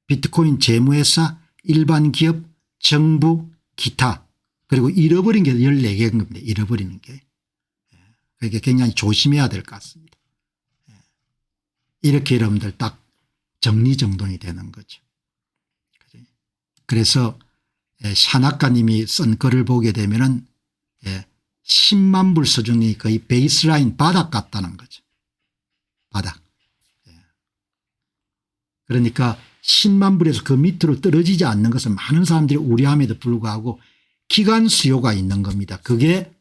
Speaker 1: 비트코인 재무회사, 일반 기업, 정부, 기타, 그리고 잃어버린 게 14개인 겁니다. 잃어버리는 게. 그러니까 굉장히 조심해야 될 것 같습니다. 이렇게 여러분들 딱 정리정돈이 되는 거죠. 그래서 샤나카님이 쓴 글을 보게 되면은 10만 불 수준이 거의 베이스라인 바닥 같다는 거죠. 바닥. 그러니까 10만 불에서 그 밑으로 떨어지지 않는 것은 많은 사람들이 우려함에도 불구하고 기간 수요가 있는 겁니다. 그게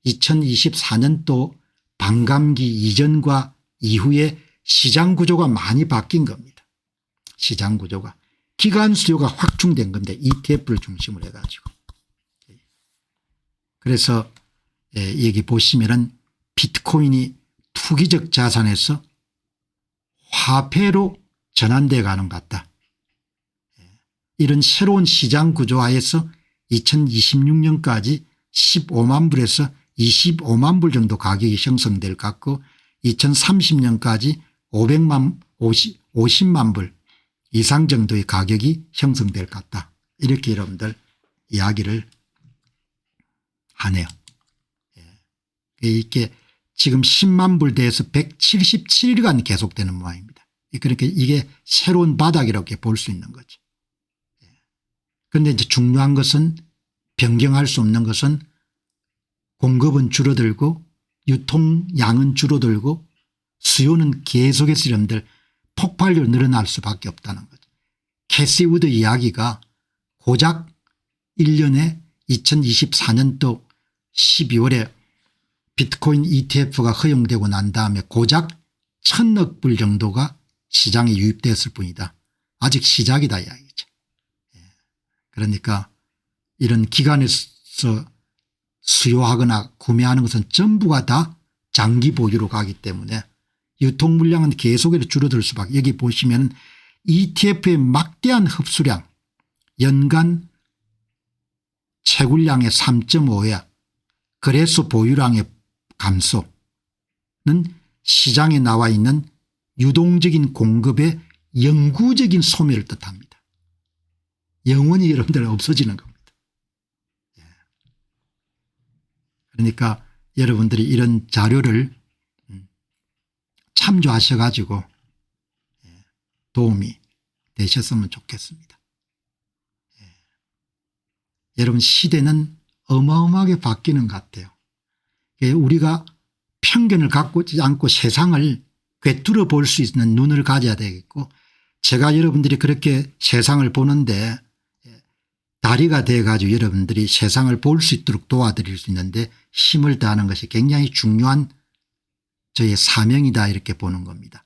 Speaker 1: 2024년도 반감기 이전과 이후에 시장 구조가 많이 바뀐 겁니다. 시장 구조가. 기간 수요가 확충된 겁니다. ETF를 중심으로 해가지고. 그래서 여기 보시면은 비트코인이 투기적 자산에서 화폐로 전환돼 가는 것 같다. 이런 새로운 시장 구조하에서 2026년까지 15만 불에서 25만 불 정도 가격이 형성될 것 같고 2030년까지 50만 불 이상 정도의 가격이 형성될 것 같다. 이렇게 여러분들 이야기를 하네요. 이게 지금 10만 불 대에서 177일간 계속되는 모양입니다. 그러니까 이게 새로운 바닥이라고 볼 수 있는 거죠. 그런데 이제 중요한 것은 변경할 수 없는 것은 공급은 줄어들고 유통량은 줄어들고 수요는 계속해서 여러분들 폭발적으로 늘어날 수밖에 없다는 거죠. 캐시 우드 이야기가 고작 1년에 2024년도 12월에 비트코인 ETF가 허용되고 난 다음에 고작 1000억 불 정도가 시장에 유입됐을 뿐이다. 아직 시작이다 이야기죠. 그러니까 이런 기관에서 수요하거나 구매하는 것은 전부가 다 장기 보유로 가기 때문에 유통 물량은 계속해서 줄어들 수밖에. 여기 보시면 ETF의 막대한 흡수량 연간 채굴량의 3.5야 거래소 보유량의 감소는 시장에 나와 있는 유동적인 공급의 영구적인 소멸을 뜻합니다. 영원히 여러분들 없어지는 겁니다. 그러니까 여러분들이 이런 자료를 참조하셔 가지고 도움이 되셨으면 좋겠습니다. 여러분 시대는 어마어마하게 바뀌는 것 같아요. 우리가 편견을 갖고 있지 않고 세상을 꿰뚫어 볼 수 있는 눈을 가져야 되겠고 제가 여러분들이 그렇게 세상을 보는데 다리가 돼 가지고 여러분들이 세상을 볼 수 있도록 도와드릴 수 있는데 힘을 다하는 것이 굉장히 중요한 저의 사명이다 이렇게 보는 겁니다.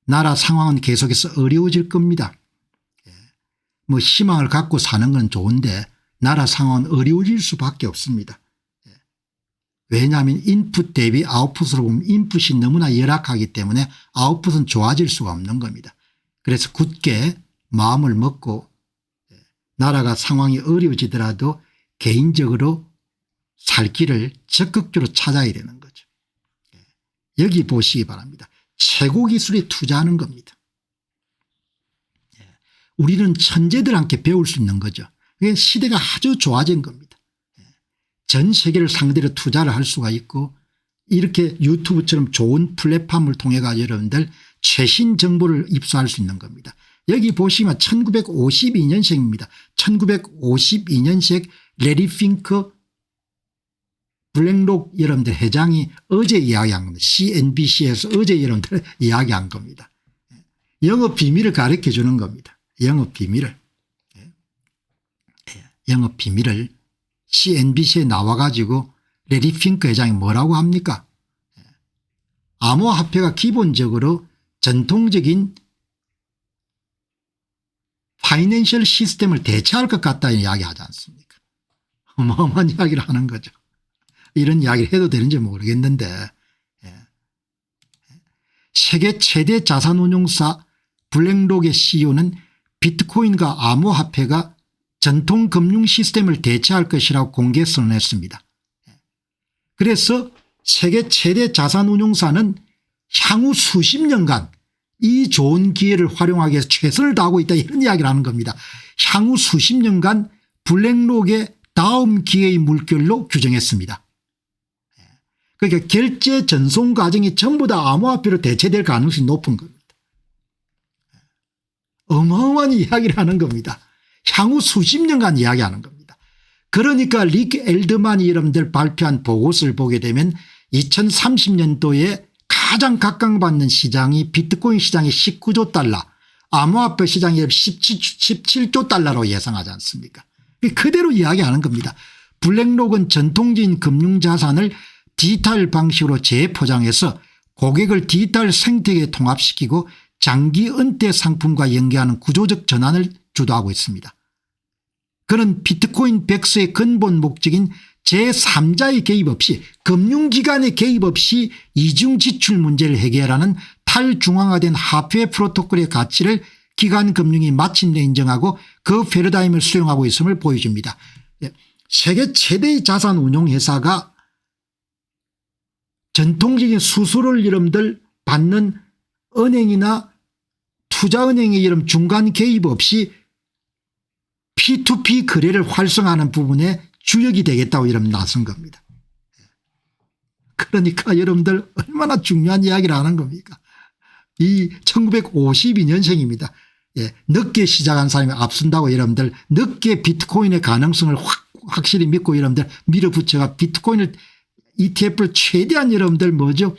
Speaker 1: 나라 상황은 계속해서 어려워질 겁니다. 뭐 희망을 갖고 사는 건 좋은데 나라 상황은 어려워질 수밖에 없습니다. 왜냐하면 인풋 대비 아웃풋으로 보면 인풋이 너무나 열악하기 때문에 아웃풋은 좋아질 수가 없는 겁니다. 그래서 굳게 마음을 먹고 나라가 상황이 어려워지더라도 개인적으로 살 길을 적극적으로 찾아야 되는 거죠. 여기 보시기 바랍니다. 최고 기술에 투자하는 겁니다. 우리는 천재들한테 배울 수 있는 거죠. 시대가 아주 좋아진 겁니다. 전 세계를 상대로 투자를 할 수가 있고 이렇게 유튜브처럼 좋은 플랫폼을 통해 가지고 여러분들 최신 정보를 입수할 수 있는 겁니다. 여기 보시면 1952년생입니다. 1952년생 레리 핑크 블랙록 여러분들 회장이 어제 이야기한 겁니다. CNBC에서 어제 여러분들 이야기한 겁니다. 영업 비밀을 가르쳐 주는 겁니다. 영업 비밀을. 영업 비밀을 CNBC에 나와 가지고 레리 핑크 회장이 뭐라고 합니까? 암호화폐가 기본적으로 전통적인 파이낸셜 시스템을 대체할 것 같다 이야기하지 않습니까? 어마어마한 이야기를 하는 거죠. 이런 이야기를 해도 되는지 모르겠는데 세계 최대 자산운용사 블랙록의 CEO는 비트코인과 암호화폐가 전통 금융 시스템을 대체할 것이라고 공개 선언했습니다. 그래서 세계 최대 자산운용사는 향후 수십 년간 이 좋은 기회를 활용하기 위해서 최선을 다하고 있다 이런 이야기를 하는 겁니다. 향후 수십 년간 블랙록의 다음 기회의 물결로 규정했습니다. 그러니까 결제 전송 과정이 전부 다 암호화폐로 대체될 가능성이 높은 겁니다. 어마어마한 이야기를 하는 겁니다. 향후 수십 년간 이야기하는 겁니다. 그러니까 릭 엘드만이 여러분들 발표한 보고서를 보게 되면 2030년도에 가장 각광받는 시장이 비트코인 시장이 19조 달러 암호화폐 시장이 17조 달러로 예상하지 않습니까? 그대로 이야기하는 겁니다. 블랙록은 전통적인 금융자산을 디지털 방식으로 재포장해서 고객을 디지털 생태계에 통합시키고 장기 은퇴 상품과 연계하는 구조적 전환을 주도하고 있습니다. 그는 비트코인 백서의 근본 목적인 제3자의 개입 없이 금융기관의 개입 없이 이중 지출 문제를 해결하는 탈중앙화된 화폐 프로토콜의 가치를 기관 금융이 마침내 인정하고 그 패러다임을 수용하고 있음을 보여줍니다. 세계 최대의 자산 운용회사가 전통적인 수수료를 여러분들 받는 은행이나 투자은행의 이런 중간 개입 없이 P2P 거래를 활성화하는 부분에 주역이 되겠다고 여러분 나선 겁니다. 그러니까 여러분들 얼마나 중요한 이야기를 하는 겁니까? 이 1952년생입니다. 늦게 시작한 사람이 앞선다고 여러분들 늦게 비트코인의 가능성을 확실히 믿고 여러분들 밀어붙여가 비트코인을 ETF를 최대한 여러분들 뭐죠?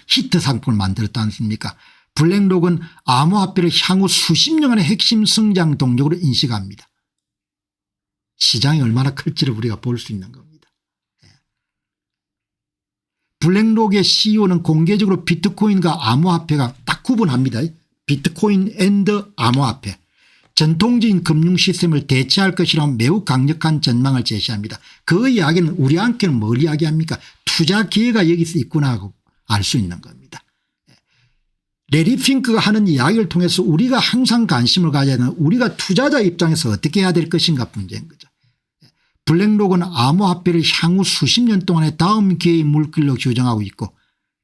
Speaker 1: 히트 상품을 만들었지 않습니까? 블랙록은 암호화폐를 향후 수십 년간의 핵심 성장 동력으로 인식합니다. 시장이 얼마나 클지를 우리가 볼 수 있는 겁니다. 블랙록의 CEO는 공개적으로 비트코인과 암호화폐가 딱 구분합니다. 비트코인 앤드 암호화폐. 전통적인 금융 시스템을 대체할 것이라고 매우 강력한 전망을 제시합니다. 그 이야기는 우리한테는 뭘 이야기합니까? 투자 기회가 여기서 있구나 하고 알 수 있는 겁니다. 레리 핑크가 하는 이야기를 통해서 우리가 항상 관심을 가져야 하는 우리가 투자자 입장에서 어떻게 해야 될 것인가 문제인 거죠. 블랙록은 암호화폐를 향후 수십 년 동안의 다음 기회의 물길로 규정하고 있고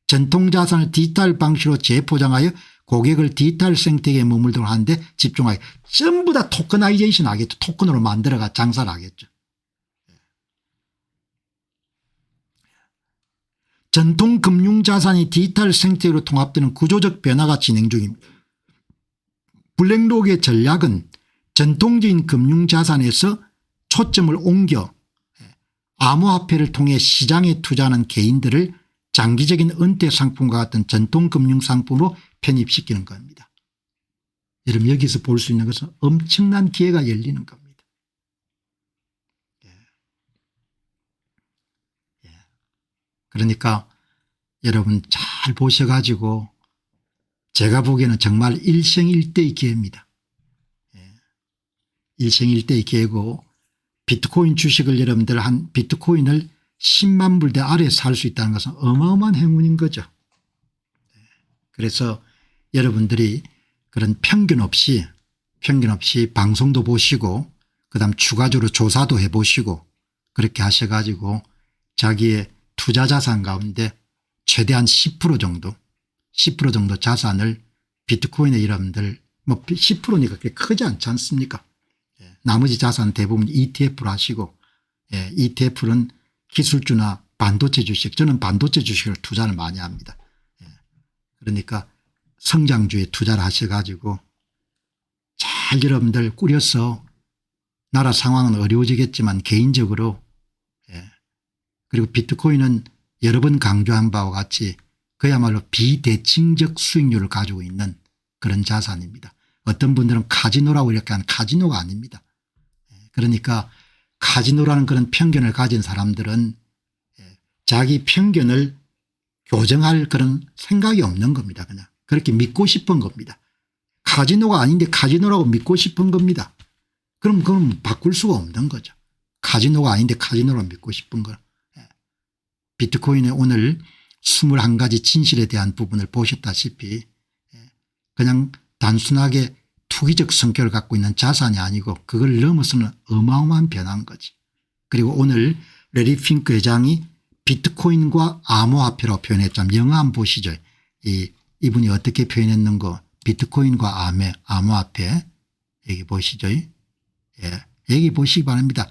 Speaker 1: 전통자산을 디지털 방식으로 재포장하여 고객을 디지털 생태계에 머물도록 하는데 집중하게 전부 다 토커나이제이션 하겠죠. 토큰으로 만들어가 장사를 하겠죠. 전통 금융자산이 디지털 생태계로 통합되는 구조적 변화가 진행 중입니다. 블랙록의 전략은 전통적인 금융자산에서 초점을 옮겨 암호화폐를 통해 시장에 투자하는 개인들을 장기적인 은퇴 상품과 같은 전통 금융상품으로 편입시키는 겁니다. 여러분 여기서 볼 수 있는 것은 엄청난 기회가 열리는 겁니다. 그러니까 여러분 잘 보셔가지고 제가 보기에는 정말 일생일대의 기회입니다. 일생일대의 기회고 비트코인 주식을 여러분들 비트코인을 10만 불대 아래에 살 수 있다는 것은 어마어마한 행운인 거죠. 그래서 여러분들이 그런 편견 없이 방송도 보시고 그다음 추가적으로 조사도 해보시고 그렇게 하셔가지고 자기의 투자 자산 가운데 최대한 10% 정도 자산을 비트코인에 여러분들 뭐 10%니까 그렇게 크지 않지 않습니까? 나머지 자산 대부분 ETF로 하시고 ETF는 기술주나 반도체 주식, 저는 반도체 주식을 투자를 많이 합니다. 그러니까 성장주에 투자를 하셔가지고 잘 여러분들 꾸려서 나라 상황은 어려워지겠지만 개인적으로 그리고 비트코인은 여러 번 강조한 바와 같이 그야말로 비대칭적 수익률을 가지고 있는 그런 자산입니다. 어떤 분들은 카지노라고 이렇게 하는 카지노가 아닙니다. 그러니까 카지노라는 그런 편견을 가진 사람들은 자기 편견을 교정할 그런 생각이 없는 겁니다. 그냥 그렇게 믿고 싶은 겁니다. 카지노가 아닌데 카지노라고 믿고 싶은 겁니다. 그럼 바꿀 수가 없는 거죠. 카지노가 아닌데 카지노라고 믿고 싶은 거. 비트코인의 오늘 21가지 진실에 대한 부분을 보셨다시피 그냥 단순하게 투기적 성격을 갖고 있는 자산이 아니고 그걸 넘어서는 어마어마한 변화인 거지. 그리고 오늘 레리 핑크 회장이 비트코인과 암호화폐라고 표현했잖아요. 영어 한번 보시죠. 이분이 어떻게 표현했는가. 비트코인과 암호화폐 여기 보시죠. 여기 보시기 바랍니다.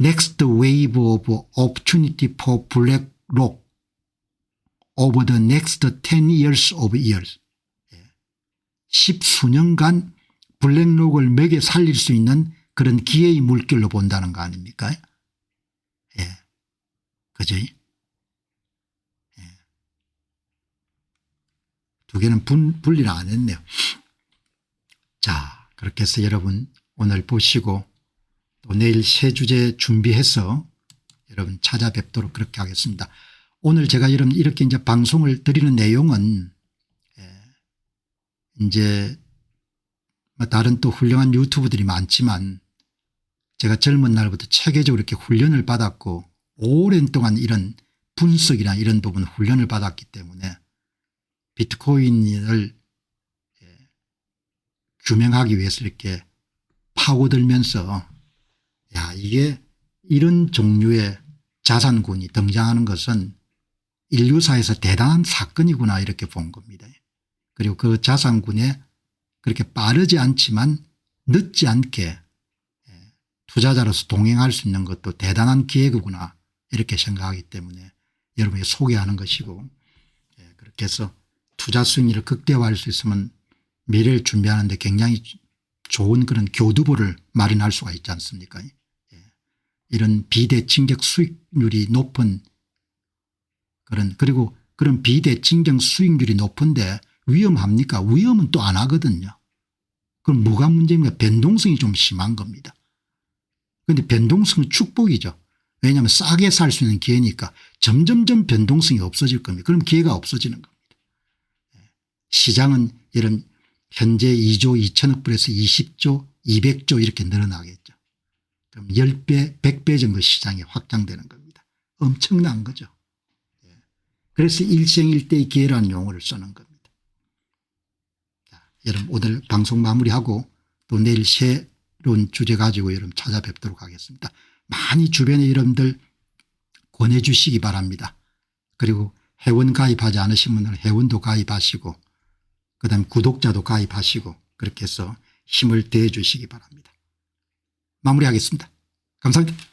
Speaker 1: Next wave of opportunity for BlackRock over the next 10 years of years. 10수년간 블랙록을 먹여 살릴 수 있는 그런 기회의 물결로 본다는 거 아닙니까? 그죠? 두 개는 분리를 안 했네요. 자, 그렇게 해서 여러분 오늘 보시고 또 내일 새 주제 준비해서 여러분 찾아뵙도록 그렇게 하겠습니다. 오늘 제가 여러분 이렇게 이제 방송을 드리는 내용은 이제 뭐 다른 또 훌륭한 유튜브들이 많지만 제가 젊은 날부터 체계적으로 이렇게 훈련을 받았고 오랜 동안 이런 분석이나 이런 부분 훈련을 받았기 때문에 비트코인을 규명하기 위해서 이렇게 파고들면서 야 이게 이런 종류의 자산군이 등장하는 것은 인류사에서 대단한 사건이구나 이렇게 본 겁니다. 그리고 그 자산군에 그렇게 빠르지 않지만 늦지 않게 투자자로서 동행할 수 있는 것도 대단한 기회구나 이렇게 생각하기 때문에 여러분에게 소개하는 것이고 그렇게 해서 투자 수익률을 극대화할 수 있으면 미래를 준비하는데 굉장히 좋은 그런 교두보를 마련할 수가 있지 않습니까? 이런 비대칭적 수익률이 높은 그리고 그런 비대칭적 수익률이 높은데 위험합니까? 위험은 또 안 하거든요. 그럼 뭐가 문제입니까? 변동성이 좀 심한 겁니다. 그런데 변동성은 축복이죠. 왜냐하면 싸게 살 수 있는 기회니까 점점점 변동성이 없어질 겁니다. 그럼 기회가 없어지는 겁니다. 시장은 이런 현재 2조 2천억 불에서 20조 200조 이렇게 늘어나겠죠. 그럼 10배 100배 정도 시장이 확장되는 겁니다. 엄청난 거죠. 그래서 일생일대의 기회라는 용어를 쓰는 겁니다. 자, 여러분 오늘 방송 마무리하고 또 내일 새로운 주제 가지고 여러분 찾아뵙도록 하겠습니다. 많이 주변에 여러분들 권해주시기 바랍니다. 그리고 회원 가입하지 않으신 분들은 회원도 가입하시고 그다음에 구독자도 가입하시고 그렇게 해서 힘을 더해 주시기 바랍니다. 마무리하겠습니다. 감사합니다.